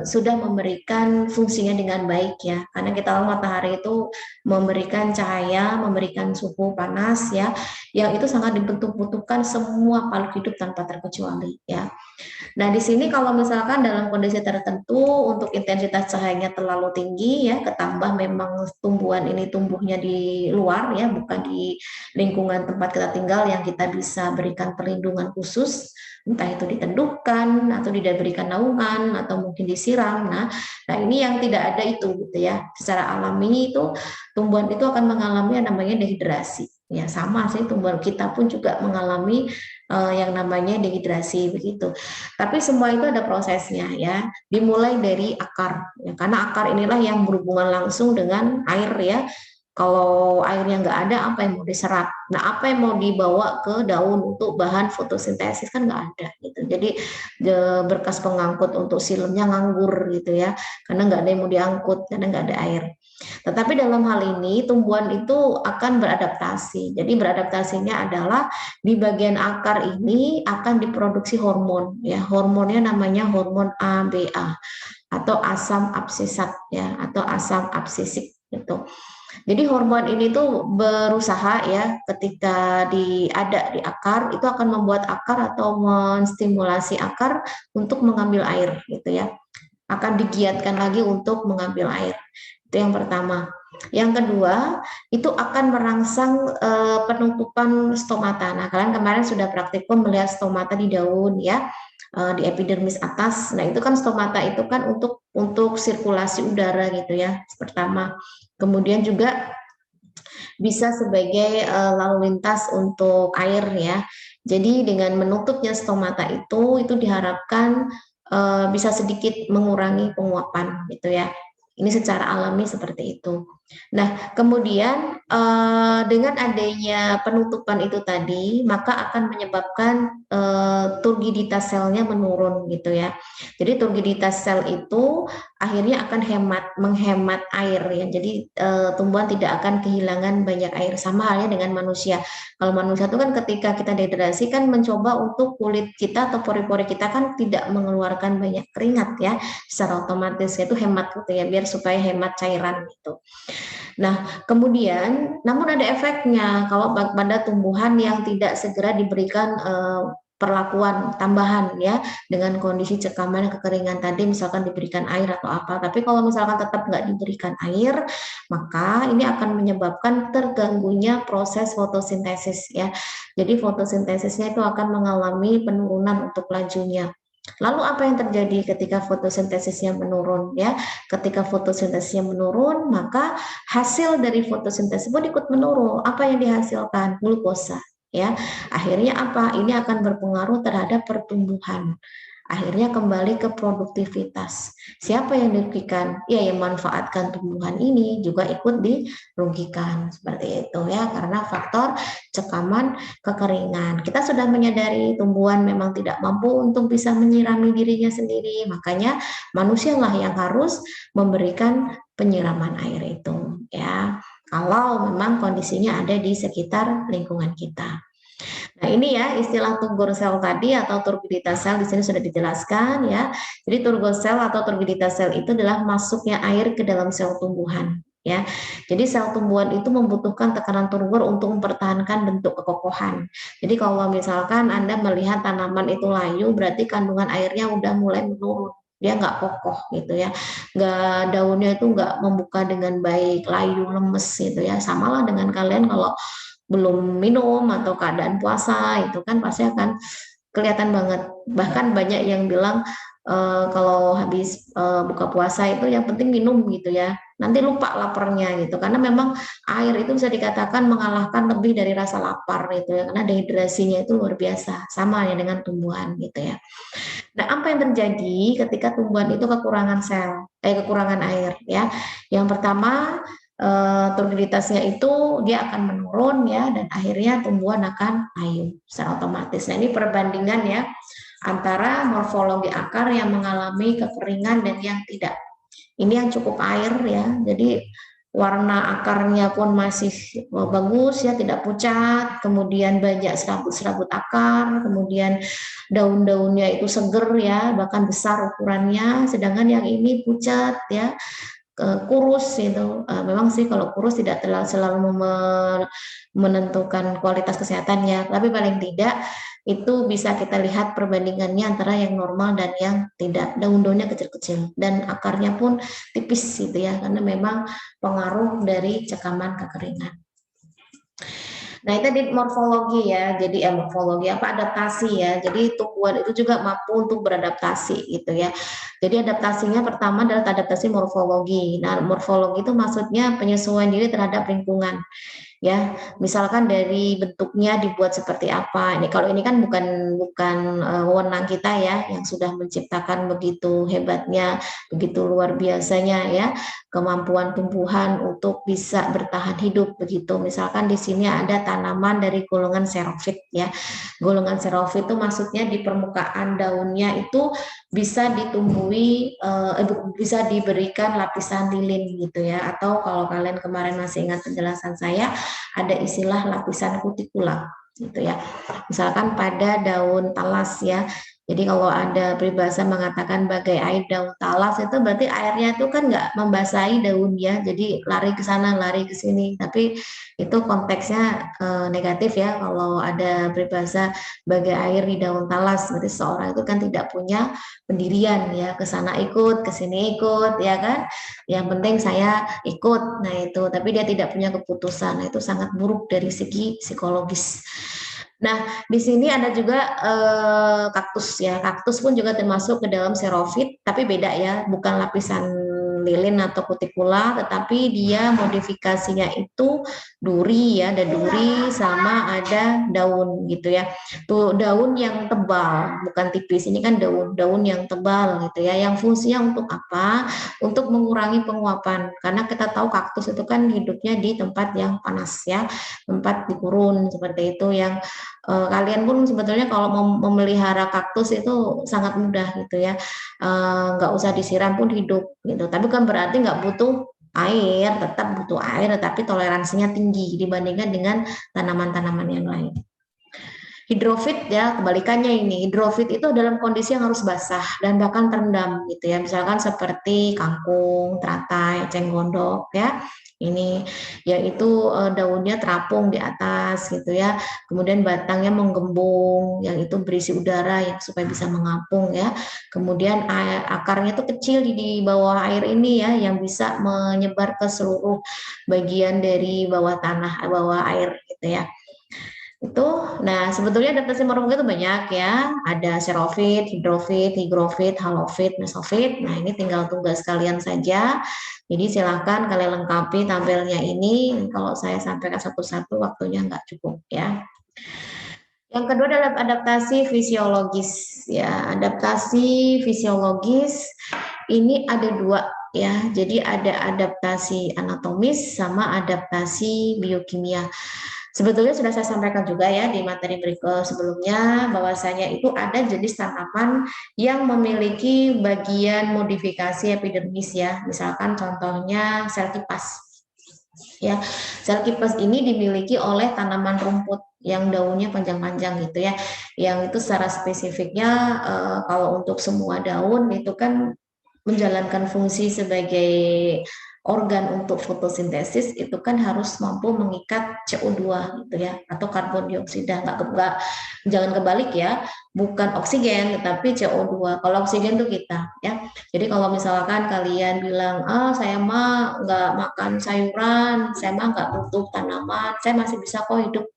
S1: sudah memberikan fungsinya dengan baik ya, karena kita tahu matahari itu memberikan cahaya, memberikan suhu panas ya, yang itu sangat dibutuhkan semua makhluk hidup tanpa terkecuali ya. Nah, di sini kalau misalkan dalam kondisi tertentu untuk intensitas cahayanya terlalu tinggi ya, ketambah memang tumbuhan ini tumbuhnya di luar ya, bukan di lingkungan tempat kita tinggal yang kita bisa berikan perlindungan khusus, entah itu diteduhkan atau diberikan naungan atau mungkin disiram. Nah ini yang tidak ada itu gitu ya. Secara alami itu tumbuhan itu akan mengalami yang namanya dehidrasi. Ya sama sih tumbuhan kita pun juga mengalami yang namanya dehidrasi begitu. Tapi semua itu ada prosesnya ya. Dimulai dari akar, ya, karena akar inilah yang berhubungan langsung dengan air ya. Kalau airnya nggak ada, apa yang mau diserap? Nah, apa yang mau dibawa ke daun untuk bahan fotosintesis kan nggak ada gitu. Jadi berkas pengangkut untuk silemnya nganggur gitu ya, karena nggak ada yang mau diangkut karena nggak ada air. Tetapi dalam hal ini tumbuhan itu akan beradaptasi. Jadi beradaptasinya adalah di bagian akar ini akan diproduksi hormon ya. Hormonnya namanya hormon ABA atau asam absisat ya atau asam absisik gitu. Jadi hormon ini tuh berusaha ya ketika ada di akar itu akan membuat akar atau menstimulasi akar untuk mengambil air gitu ya. Akan digiatkan lagi untuk mengambil air. Itu yang pertama. Yang kedua, itu akan merangsang penutupan stomata. Nah, kalian kemarin sudah praktikum melihat stomata di daun ya, di epidermis atas. Nah, itu kan stomata itu kan untuk sirkulasi udara gitu ya, pertama. Kemudian juga bisa sebagai lalu lintas untuk air ya. Jadi dengan menutupnya stomata itu diharapkan bisa sedikit mengurangi penguapan gitu ya. Ini secara alami seperti itu. Nah, kemudian dengan adanya penutupan itu tadi, maka akan menyebabkan turgiditas selnya menurun gitu ya. Jadi turgiditas sel itu akhirnya akan menghemat air ya. Jadi tumbuhan tidak akan kehilangan banyak air, sama halnya dengan manusia. Kalau manusia itu kan ketika kita dehidrasi kan mencoba untuk kulit kita atau pori-pori kita kan tidak mengeluarkan banyak keringat ya, secara otomatis itu hemat gitu ya, biar supaya hemat cairan gitu. Nah, kemudian namun ada efeknya kalau pada tumbuhan yang tidak segera diberikan perlakuan tambahan ya dengan kondisi cekaman kekeringan tadi, misalkan diberikan air atau apa. Tapi kalau misalkan tetap nggak diberikan air, maka ini akan menyebabkan terganggunya proses fotosintesis ya. Jadi fotosintesisnya itu akan mengalami penurunan untuk lajunya. Lalu apa yang terjadi ketika fotosintesisnya menurun ya? Ketika fotosintesisnya menurun, maka hasil dari fotosintesis pun ikut menurun. Apa yang dihasilkan? Glukosa ya. Akhirnya apa? Ini akan berpengaruh terhadap pertumbuhan. Akhirnya kembali ke produktivitas. Siapa yang dirugikan? Ya, yang manfaatkan tumbuhan ini juga ikut dirugikan. Seperti itu ya, karena faktor cekaman kekeringan. Kita sudah menyadari tumbuhan memang tidak mampu untuk bisa menyirami dirinya sendiri. Makanya manusialah yang harus memberikan penyiraman air itu ya. Kalau memang kondisinya ada di sekitar lingkungan kita. Nah, ini ya istilah turgor tadi atau turbiditas sel di sini sudah dijelaskan ya. Jadi turgor atau turbiditas sel itu adalah masuknya air ke dalam sel tumbuhan ya. Jadi sel tumbuhan itu membutuhkan tekanan turgor untuk mempertahankan bentuk kekokohan. Jadi kalau misalkan Anda melihat tanaman itu layu, berarti kandungan airnya udah mulai menurun. Dia nggak kokoh gitu ya, nggak, daunnya itu nggak membuka dengan baik, layu, lemes gitu ya. Samalah dengan kalian kalau belum minum atau keadaan puasa itu kan pasti akan kelihatan banget. Bahkan banyak yang bilang kalau habis buka puasa itu yang penting minum gitu ya. Nanti lupa laparnya gitu. Karena memang air itu bisa dikatakan mengalahkan lebih dari rasa lapar gitu ya. Karena dehidrasinya itu luar biasa. Sama ya dengan tumbuhan gitu ya. Nah, apa yang terjadi ketika tumbuhan itu kekurangan air ya? Yang pertama, turbiditasnya itu dia akan menurun ya, dan akhirnya tumbuhan akan layu secara otomatis. Nah, ini perbandingan ya antara morfologi akar yang mengalami kekeringan dan yang tidak. Ini yang cukup air ya, jadi warna akarnya pun masih bagus ya, tidak pucat, kemudian banyak serabut-serabut akar, kemudian daun-daunnya itu seger ya, bahkan besar ukurannya, sedangkan yang ini pucat ya, kurus itu. Memang sih kalau kurus tidak terlalu selalu menentukan kualitas kesehatannya, tapi paling tidak itu bisa kita lihat perbandingannya antara yang normal dan yang tidak. Daun-daunnya kecil-kecil dan akarnya pun tipis gitu ya, karena memang pengaruh dari cekaman kekeringan. Nah, itu di morfologi ya. Jadi morfologi apa, adaptasi ya. Jadi tumbuhan itu juga mampu untuk beradaptasi gitu ya. Jadi adaptasinya pertama adalah adaptasi morfologi. Nah, morfologi itu maksudnya penyesuaian diri terhadap lingkungan. Ya, misalkan dari bentuknya dibuat seperti apa. Ini kalau ini kan bukan wewenang kita ya, yang sudah menciptakan begitu hebatnya, begitu luar biasanya ya kemampuan tumbuhan untuk bisa bertahan hidup begitu. Misalkan di sini ada tanaman dari golongan xerophyt ya. Golongan xerophyt itu maksudnya di permukaan daunnya itu bisa ditumbuhi, bisa diberikan lapisan lilin gitu ya. Atau kalau kalian kemarin masih ingat penjelasan saya, ada istilah lapisan kutikula gitu ya. Misalkan pada daun talas ya. Jadi kalau ada peribahasa mengatakan bagai air daun talas, itu berarti airnya itu kan nggak membasahi daunnya, jadi lari ke sana, lari ke sini. Tapi itu konteksnya negatif ya. Kalau ada peribahasa bagai air di daun talas, berarti seorang itu kan tidak punya pendirian ya, ke sana ikut, ke sini ikut ya kan. Yang penting saya ikut. Nah, itu tapi dia tidak punya keputusan. Nah, itu sangat buruk dari segi psikologis. Nah, di sini ada juga kaktus ya. Kaktus pun juga termasuk ke dalam xerophyt, tapi beda ya, bukan lapisan lilin atau kutikula, tetapi dia modifikasinya itu duri ya, ada duri sama ada daun gitu ya. Tuh daun yang tebal, bukan tipis. Ini kan daun-daun yang tebal gitu ya. Yang fungsinya untuk apa? Untuk mengurangi penguapan. Karena kita tahu kaktus itu kan hidupnya di tempat yang panas ya, tempat di gurun seperti itu, yang kalian pun sebetulnya kalau mau memelihara kaktus itu sangat mudah gitu ya, nggak usah disiram pun hidup gitu. Tapi kan berarti nggak butuh air, tetap butuh air, tapi toleransinya tinggi dibandingkan dengan tanaman-tanaman yang lain. Hidrofit ya, kebalikannya ini. Hidrofit itu dalam kondisi yang harus basah dan bahkan terendam gitu ya. Misalkan seperti kangkung, teratai, eceng gondok ya. Ini yaitu daunnya terapung di atas gitu ya. Kemudian batangnya menggembung yang itu berisi udara yang supaya bisa mengapung ya. Kemudian akarnya itu kecil di bawah air ini ya yang bisa menyebar ke seluruh bagian dari bawah tanah, bawah air gitu ya. Itu, nah sebetulnya adaptasi morfologi itu banyak ya, ada xerofit, hidrofit, hygrofit, halofit, mesofit. Nah ini tinggal tugas kalian saja. Jadi silahkan kalian lengkapi tabelnya ini. Kalau saya sampaikan satu-satu waktunya nggak cukup ya. Yang kedua adalah adaptasi fisiologis ya. Adaptasi fisiologis ini ada dua ya. Jadi ada adaptasi anatomis sama adaptasi biokimia. Sebetulnya sudah saya sampaikan juga ya di materi berikut sebelumnya bahwasanya itu ada jenis tanaman yang memiliki bagian modifikasi epidermis ya. Misalkan contohnya sel kipas. Ya, sel kipas ini dimiliki oleh tanaman rumput yang daunnya panjang-panjang gitu ya. Yang itu secara spesifiknya kalau untuk semua daun itu kan menjalankan fungsi sebagai organ untuk fotosintesis itu kan harus mampu mengikat CO2 gitu ya atau karbon dioksida nggak jangan kebalik ya bukan oksigen tetapi CO2 kalau oksigen itu kita ya jadi kalau misalkan kalian bilang saya mah nggak makan sayuran saya mah nggak butuh tanaman saya masih bisa kok hidup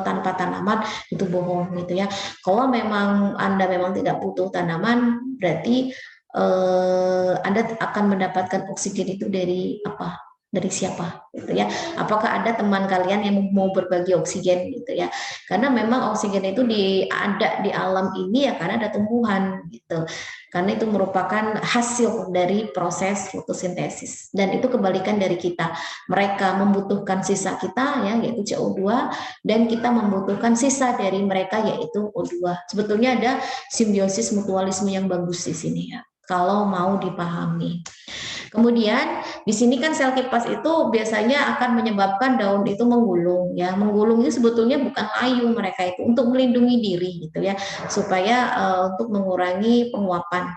S1: tanpa tanaman itu bohong gitu ya kalau memang Anda memang tidak butuh tanaman berarti Anda akan mendapatkan oksigen itu dari apa? Dari siapa gitu ya? Apakah ada teman kalian yang mau berbagi oksigen gitu ya? Karena memang oksigen itu ada di alam ini ya karena ada tumbuhan gitu. Karena itu merupakan hasil dari proses fotosintesis dan itu kebalikan dari kita. Mereka membutuhkan sisa kita ya yaitu CO2 dan kita membutuhkan sisa dari mereka yaitu O2. Sebetulnya ada simbiosis mutualisme yang bagus di sini ya kalau mau dipahami. Kemudian di sini kan sel kipas itu biasanya akan menyebabkan daun itu menggulung ya. Menggulung itu sebetulnya bukan layu mereka itu untuk melindungi diri gitu ya supaya untuk mengurangi penguapan.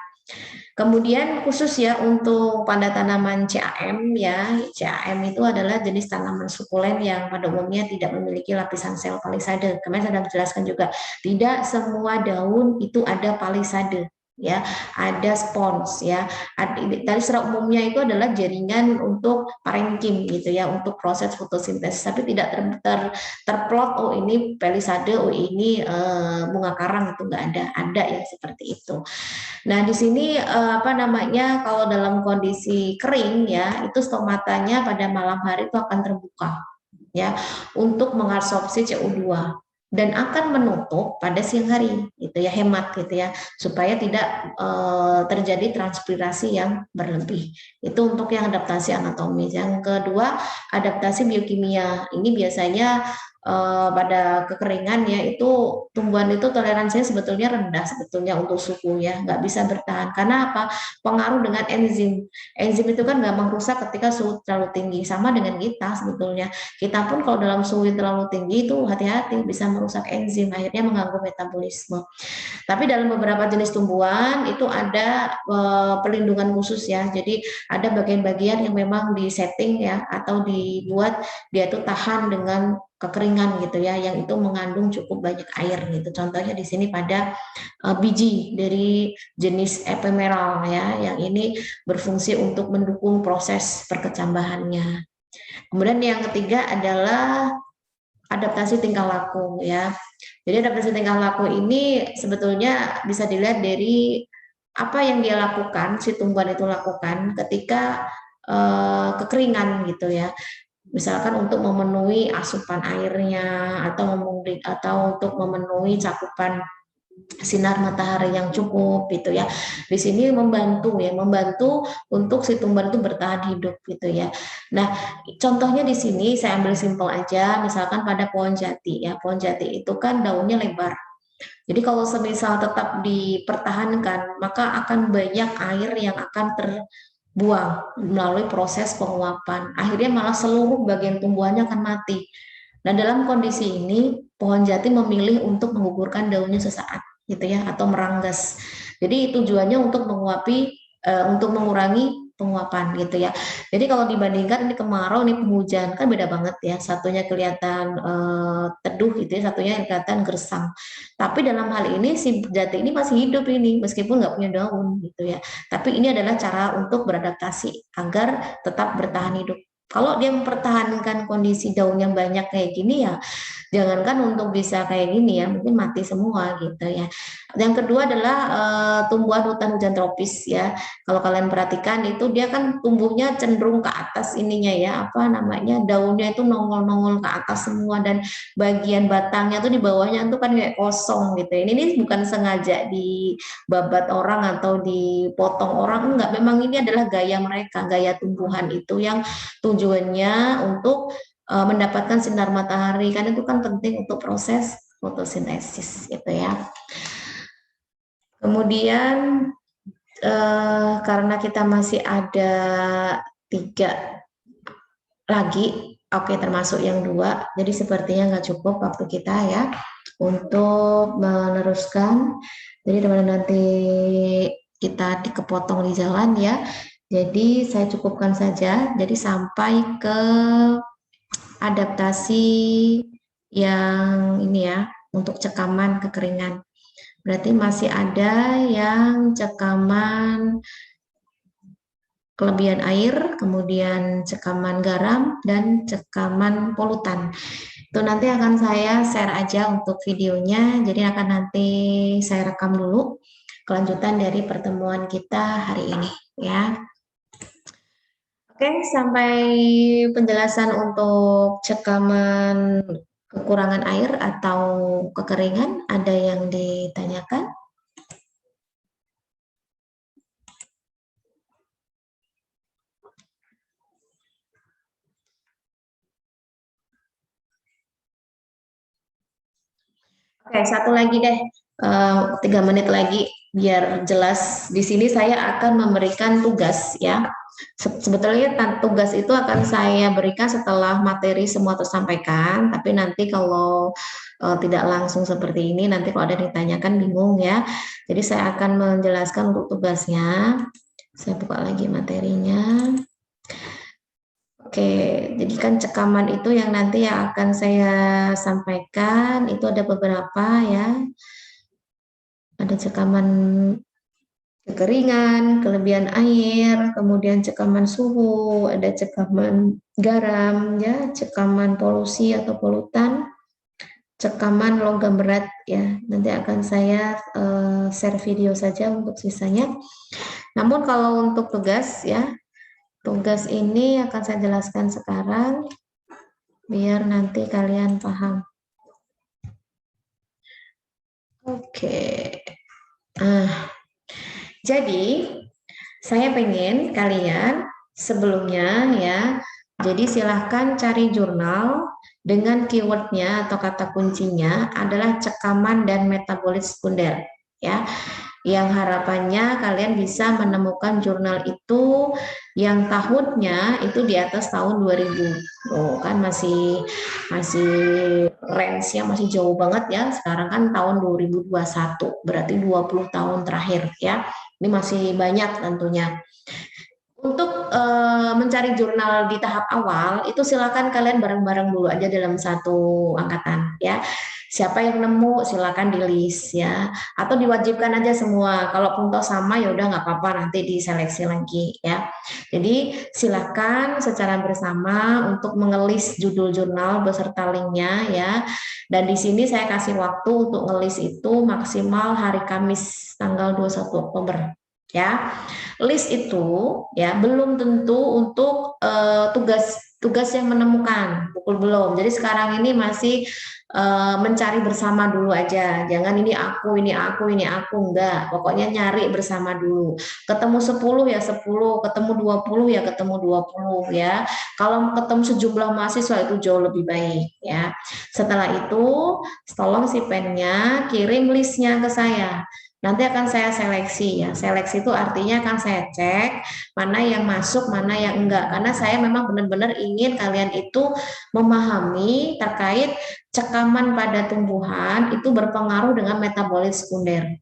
S1: Kemudian khusus ya untuk pada tanaman CAM ya, CAM itu adalah jenis tanaman sukulen yang pada umumnya tidak memiliki lapisan sel palisade. Kemarin saya sudah menjelaskan juga, tidak semua daun itu ada palisade ya ada spons ya dari secara umumnya itu adalah jaringan untuk parenkim gitu ya untuk proses fotosintesis tapi tidak terplot oh ini palisade oh ini bunga karang itu nggak ada yang seperti itu. Nah, di sini apa namanya kalau dalam kondisi kering ya, itu stomatanya pada malam hari itu akan terbuka ya untuk mengabsorpsi CO2 dan akan menutup pada siang hari gitu ya hemat gitu ya supaya tidak terjadi transpirasi yang berlebih. Itu untuk yang adaptasi anatomis. Yang kedua, adaptasi biokimia. Ini biasanya pada kekeringan ya itu tumbuhan itu toleransinya sebetulnya rendah sebetulnya untuk suhu ya nggak bisa bertahan karena apa pengaruh dengan enzim itu kan gampang rusak ketika suhu terlalu tinggi sama dengan kita sebetulnya kita pun kalau dalam suhu yang terlalu tinggi itu hati-hati bisa merusak enzim akhirnya mengganggu metabolisme tapi dalam beberapa jenis tumbuhan itu ada perlindungan khusus ya jadi ada bagian-bagian yang memang disetting ya atau dibuat dia itu tahan dengan kekeringan gitu ya yang itu mengandung cukup banyak air gitu. Contohnya di sini pada biji dari jenis ephemeral ya yang ini berfungsi untuk mendukung proses perkecambahannya. Kemudian yang ketiga adalah adaptasi tingkah laku ya. Jadi adaptasi tingkah laku ini sebetulnya bisa dilihat dari apa yang dia lakukan, si tumbuhan itu lakukan ketika kekeringan gitu ya misalkan untuk memenuhi asupan airnya atau untuk memenuhi cakupan sinar matahari yang cukup gitu ya. Di sini membantu untuk si tumbuhan itu bertahan hidup gitu ya. Nah, contohnya di sini saya ambil simpel aja, misalkan pada pohon jati ya. Pohon jati itu kan daunnya lebar. Jadi kalau semisal tetap dipertahankan, maka akan banyak air yang akan terbuang melalui proses penguapan. Akhirnya malah seluruh bagian tumbuhannya akan mati. Nah, dalam kondisi ini, pohon jati memilih untuk menggugurkan daunnya sesaat, gitu ya, atau meranggas. Jadi tujuannya untuk mengurangi penguapan gitu ya. Jadi kalau dibandingkan ini kemarau, ini penghujan, kan beda banget ya. Satunya kelihatan teduh gitu ya, satunya kelihatan gersang. Tapi dalam hal ini si jati ini masih hidup ini, meskipun nggak punya daun gitu ya. Tapi ini adalah cara untuk beradaptasi agar tetap bertahan hidup. Kalau dia mempertahankan kondisi daun yang banyak kayak gini ya, jangankan untuk bisa kayak gini ya, mungkin mati semua gitu ya. Yang kedua adalah tumbuhan hutan hujan tropis ya. Kalau kalian perhatikan itu dia kan tumbuhnya cenderung ke atas ininya ya, apa namanya, daunnya itu nongol-nongol ke atas semua dan bagian batangnya tuh di bawahnya tuh kan kayak kosong gitu. Ini bukan sengaja dibabat orang atau dipotong orang, enggak. Memang ini adalah gaya mereka, gaya tumbuhan itu yang tujuannya untuk mendapatkan sinar matahari, karena itu kan penting untuk proses fotosintesis gitu ya. Kemudian karena kita masih ada 3 lagi, oke, termasuk yang 2, jadi sepertinya nggak cukup waktu kita ya untuk meneruskan. Jadi teman-teman nanti kita dikepotong di jalan ya. Jadi saya cukupkan saja. Jadi sampai ke adaptasi yang ini ya, untuk cekaman kekeringan. Berarti masih ada yang cekaman kelebihan air, kemudian cekaman garam, dan cekaman polutan. Itu nanti akan saya share aja untuk videonya, jadi akan nanti saya rekam dulu kelanjutan dari pertemuan kita hari ini ya. Oke, sampai penjelasan untuk cekaman kekurangan air atau kekeringan, ada yang ditanyakan? Oke, satu lagi deh, 3 menit lagi biar jelas. Di sini saya akan memberikan tugas ya. Sebetulnya tugas itu akan saya berikan setelah materi semua tersampaikan, tapi nanti kalau tidak langsung seperti ini, nanti kalau ada yang ditanyakan bingung ya. Jadi saya akan menjelaskan untuk tugasnya. Saya buka lagi materinya. Oke, jadi kan cekaman itu yang nanti yang akan saya sampaikan itu ada beberapa ya. Ada cekaman kekeringan, kelebihan air, kemudian cekaman suhu, ada cekaman garam ya, cekaman polusi atau polutan, cekaman logam berat ya. Nanti akan saya share video saja untuk sisanya. Namun kalau untuk tugas ya, tugas ini akan saya jelaskan sekarang biar nanti kalian paham. Oke. Jadi saya pengen kalian sebelumnya ya, jadi silahkan cari jurnal dengan keywordnya atau kata kuncinya adalah cekaman dan metabolit sekunder ya. Yang harapannya kalian bisa menemukan jurnal itu yang tahunnya itu di atas tahun 2000. Oh, kan masih range-nya masih jauh banget ya. Sekarang kan tahun 2021, berarti 20 tahun terakhir ya. Ini masih banyak tentunya. Untuk mencari jurnal di tahap awal, itu silakan kalian bareng-bareng dulu aja dalam satu angkatan ya. Siapa yang nemu silakan di list ya, atau diwajibkan aja semua. Kalaupun toh sama ya udah nggak apa-apa, nanti diseleksi lagi ya. Jadi silakan secara bersama untuk mengelis judul jurnal beserta linknya ya. Dan di sini saya kasih waktu untuk ngelis itu maksimal hari Kamis tanggal 21 Oktober ya. List itu ya belum tentu untuk tugas yang menemukan, belum. Jadi sekarang ini masih mencari bersama dulu aja. Jangan ini aku enggak. Pokoknya nyari bersama dulu. Ketemu 10 ya 10, ketemu 20 ya ketemu 20 ya. Kalau ketemu sejumlah mahasiswa itu jauh lebih baik ya. Setelah itu tolong si pennya kirim listnya ke saya. Nanti akan saya seleksi ya. Seleksi itu artinya akan saya cek mana yang masuk, mana yang enggak. Karena saya memang benar-benar ingin kalian itu memahami terkait cekaman pada tumbuhan itu berpengaruh dengan metabolit sekunder.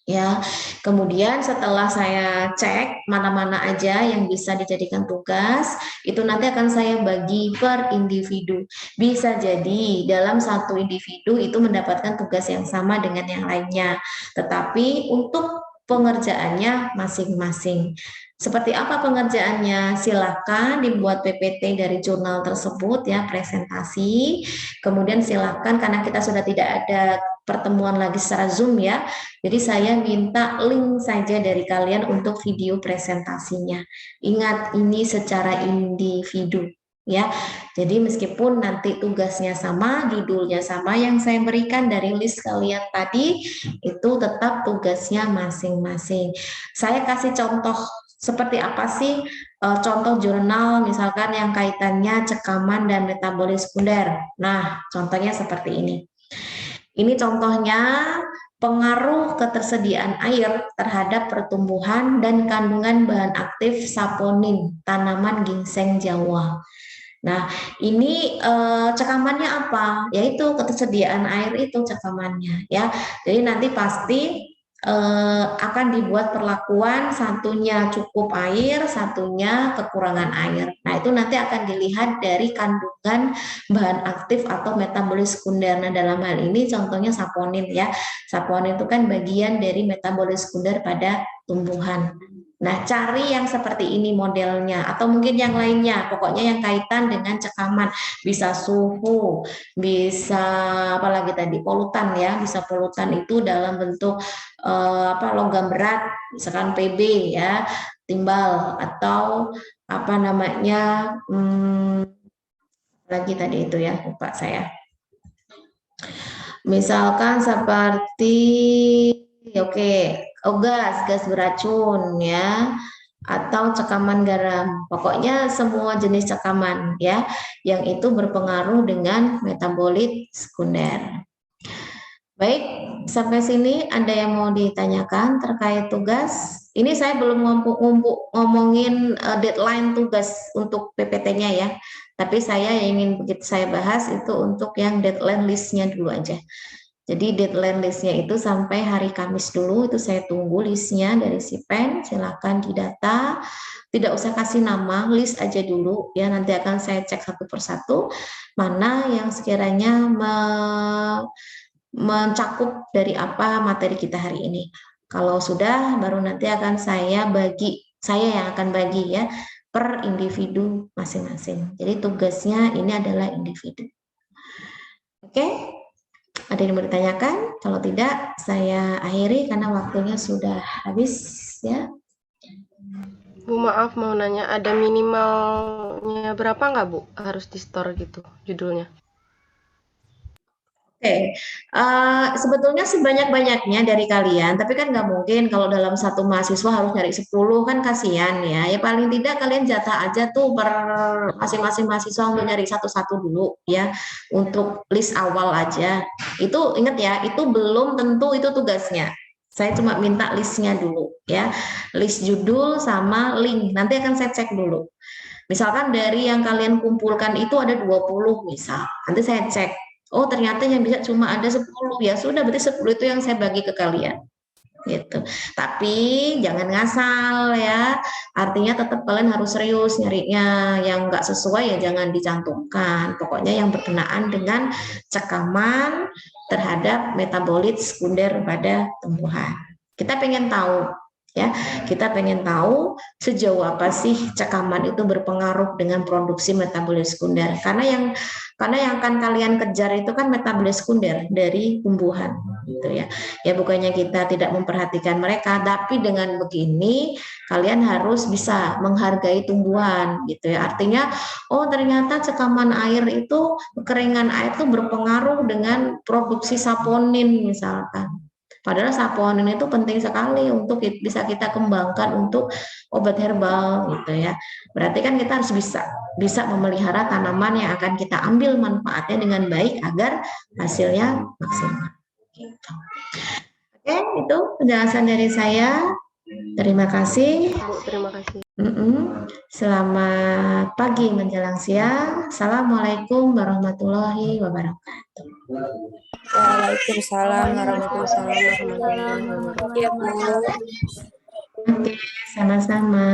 S1: Ya, kemudian setelah saya cek mana-mana aja yang bisa dijadikan tugas, itu nanti akan saya bagi per individu. Bisa jadi dalam satu individu itu mendapatkan tugas yang sama dengan yang lainnya, tetapi untuk pengerjaannya masing-masing. Seperti apa pengerjaannya? Silakan dibuat PPT dari jurnal tersebut ya, presentasi. Kemudian silakan karena kita sudah tidak ada pertemuan lagi secara Zoom ya. Jadi saya minta link saja dari kalian untuk video presentasinya. Ingat ini secara individu ya. Jadi meskipun nanti tugasnya sama, judulnya sama yang saya berikan dari list kalian tadi, itu tetap tugasnya masing-masing. Saya kasih contoh seperti apa sih contoh jurnal misalkan yang kaitannya cekaman dan metabolis sekunder. Nah, contohnya seperti ini. Ini contohnya pengaruh ketersediaan air terhadap pertumbuhan dan kandungan bahan aktif saponin tanaman ginseng Jawa. Nah, ini cekamannya apa? Yaitu ketersediaan air itu cekamannya ya. Jadi nanti pasti akan dibuat perlakuan satunya cukup air, satunya kekurangan air. Nah, itu nanti akan dilihat dari kandungan bahan aktif atau metabolis sekunder. Nah, dalam hal ini contohnya saponin ya. Saponin itu kan bagian dari metabolis sekunder pada tumbuhan. Nah, cari yang seperti ini modelnya atau mungkin yang lainnya. Pokoknya yang kaitan dengan cekaman, bisa suhu, bisa apalagi tadi polutan ya, bisa polutan itu dalam bentuk logam berat, misalkan PB ya, timbal atau apa namanya lagi tadi itu ya, lupa saya. Misalkan seperti gas beracun ya, atau cekaman garam. Pokoknya semua jenis cekaman ya, yang itu berpengaruh dengan metabolit sekunder. Baik, sampai sini ada yang mau ditanyakan terkait tugas? Ini saya belum ngomongin deadline tugas untuk PPT-nya ya. Tapi saya ingin begitu saya bahas itu untuk yang deadline list-nya dulu aja. Jadi deadline list-nya itu sampai hari Kamis dulu, itu saya tunggu list-nya dari si Pen, silakan didata. Tidak usah kasih nama, list aja dulu ya, nanti akan saya cek satu persatu mana yang sekiranya mencakup dari apa materi kita hari ini. Kalau sudah, baru nanti akan saya yang akan bagi ya per individu masing-masing. Jadi tugasnya ini adalah individu. Oke, ada yang mau ditanyakan? Kalau tidak, saya akhiri karena waktunya sudah habis ya.
S2: Bu, maaf mau nanya, ada minimalnya berapa nggak Bu? Harus di store gitu judulnya?
S1: Oke, sebetulnya sebanyak-banyaknya dari kalian, tapi kan nggak mungkin kalau dalam satu mahasiswa harus nyari 10, kan kasihan ya. Ya paling tidak kalian jatah aja tuh per masing-masing mahasiswa untuk nyari satu-satu dulu ya, untuk list awal aja. Itu ingat ya, itu belum tentu itu tugasnya. Saya cuma minta listnya dulu ya, list judul sama link, nanti akan saya cek dulu. Misalkan dari yang kalian kumpulkan itu ada 20 misal, nanti saya cek. Oh ternyata yang bisa cuma ada 10, ya sudah berarti 10 itu yang saya bagi ke kalian gitu. Tapi jangan ngasal ya, artinya tetap kalian harus serius nyarinya, yang nggak sesuai ya jangan dicantumkan. Pokoknya yang berkenaan dengan cekaman terhadap metabolit sekunder pada tumbuhan. Kita pengen tahu ya, kita pengen tahu sejauh apa sih cekaman itu berpengaruh dengan produksi metabolis sekunder, karena yang akan kalian kejar itu kan metabolis sekunder dari tumbuhan gitu ya. Ya bukannya kita tidak memperhatikan mereka, tapi dengan begini kalian harus bisa menghargai tumbuhan gitu ya. Artinya oh ternyata cekaman air itu, kekeringan air itu berpengaruh dengan produksi saponin misalkan. Padahal saponin itu penting sekali untuk bisa kita kembangkan untuk obat herbal gitu ya. Berarti kan kita harus bisa memelihara tanaman yang akan kita ambil manfaatnya dengan baik agar hasilnya maksimal. Gitu. Oke, itu penjelasan dari saya. Terima kasih.
S2: Bu, terima kasih.
S1: Selamat pagi menjelang siang. Assalamualaikum warahmatullahi wabarakatuh.
S3: Waalaikumsalam
S2: Waalaikumsalam
S3: warahmatullahi
S2: warahmatullahi
S3: wabarakatuh.
S2: wabarakatuh.
S3: Ya, Bu.
S1: Oke, sama-sama.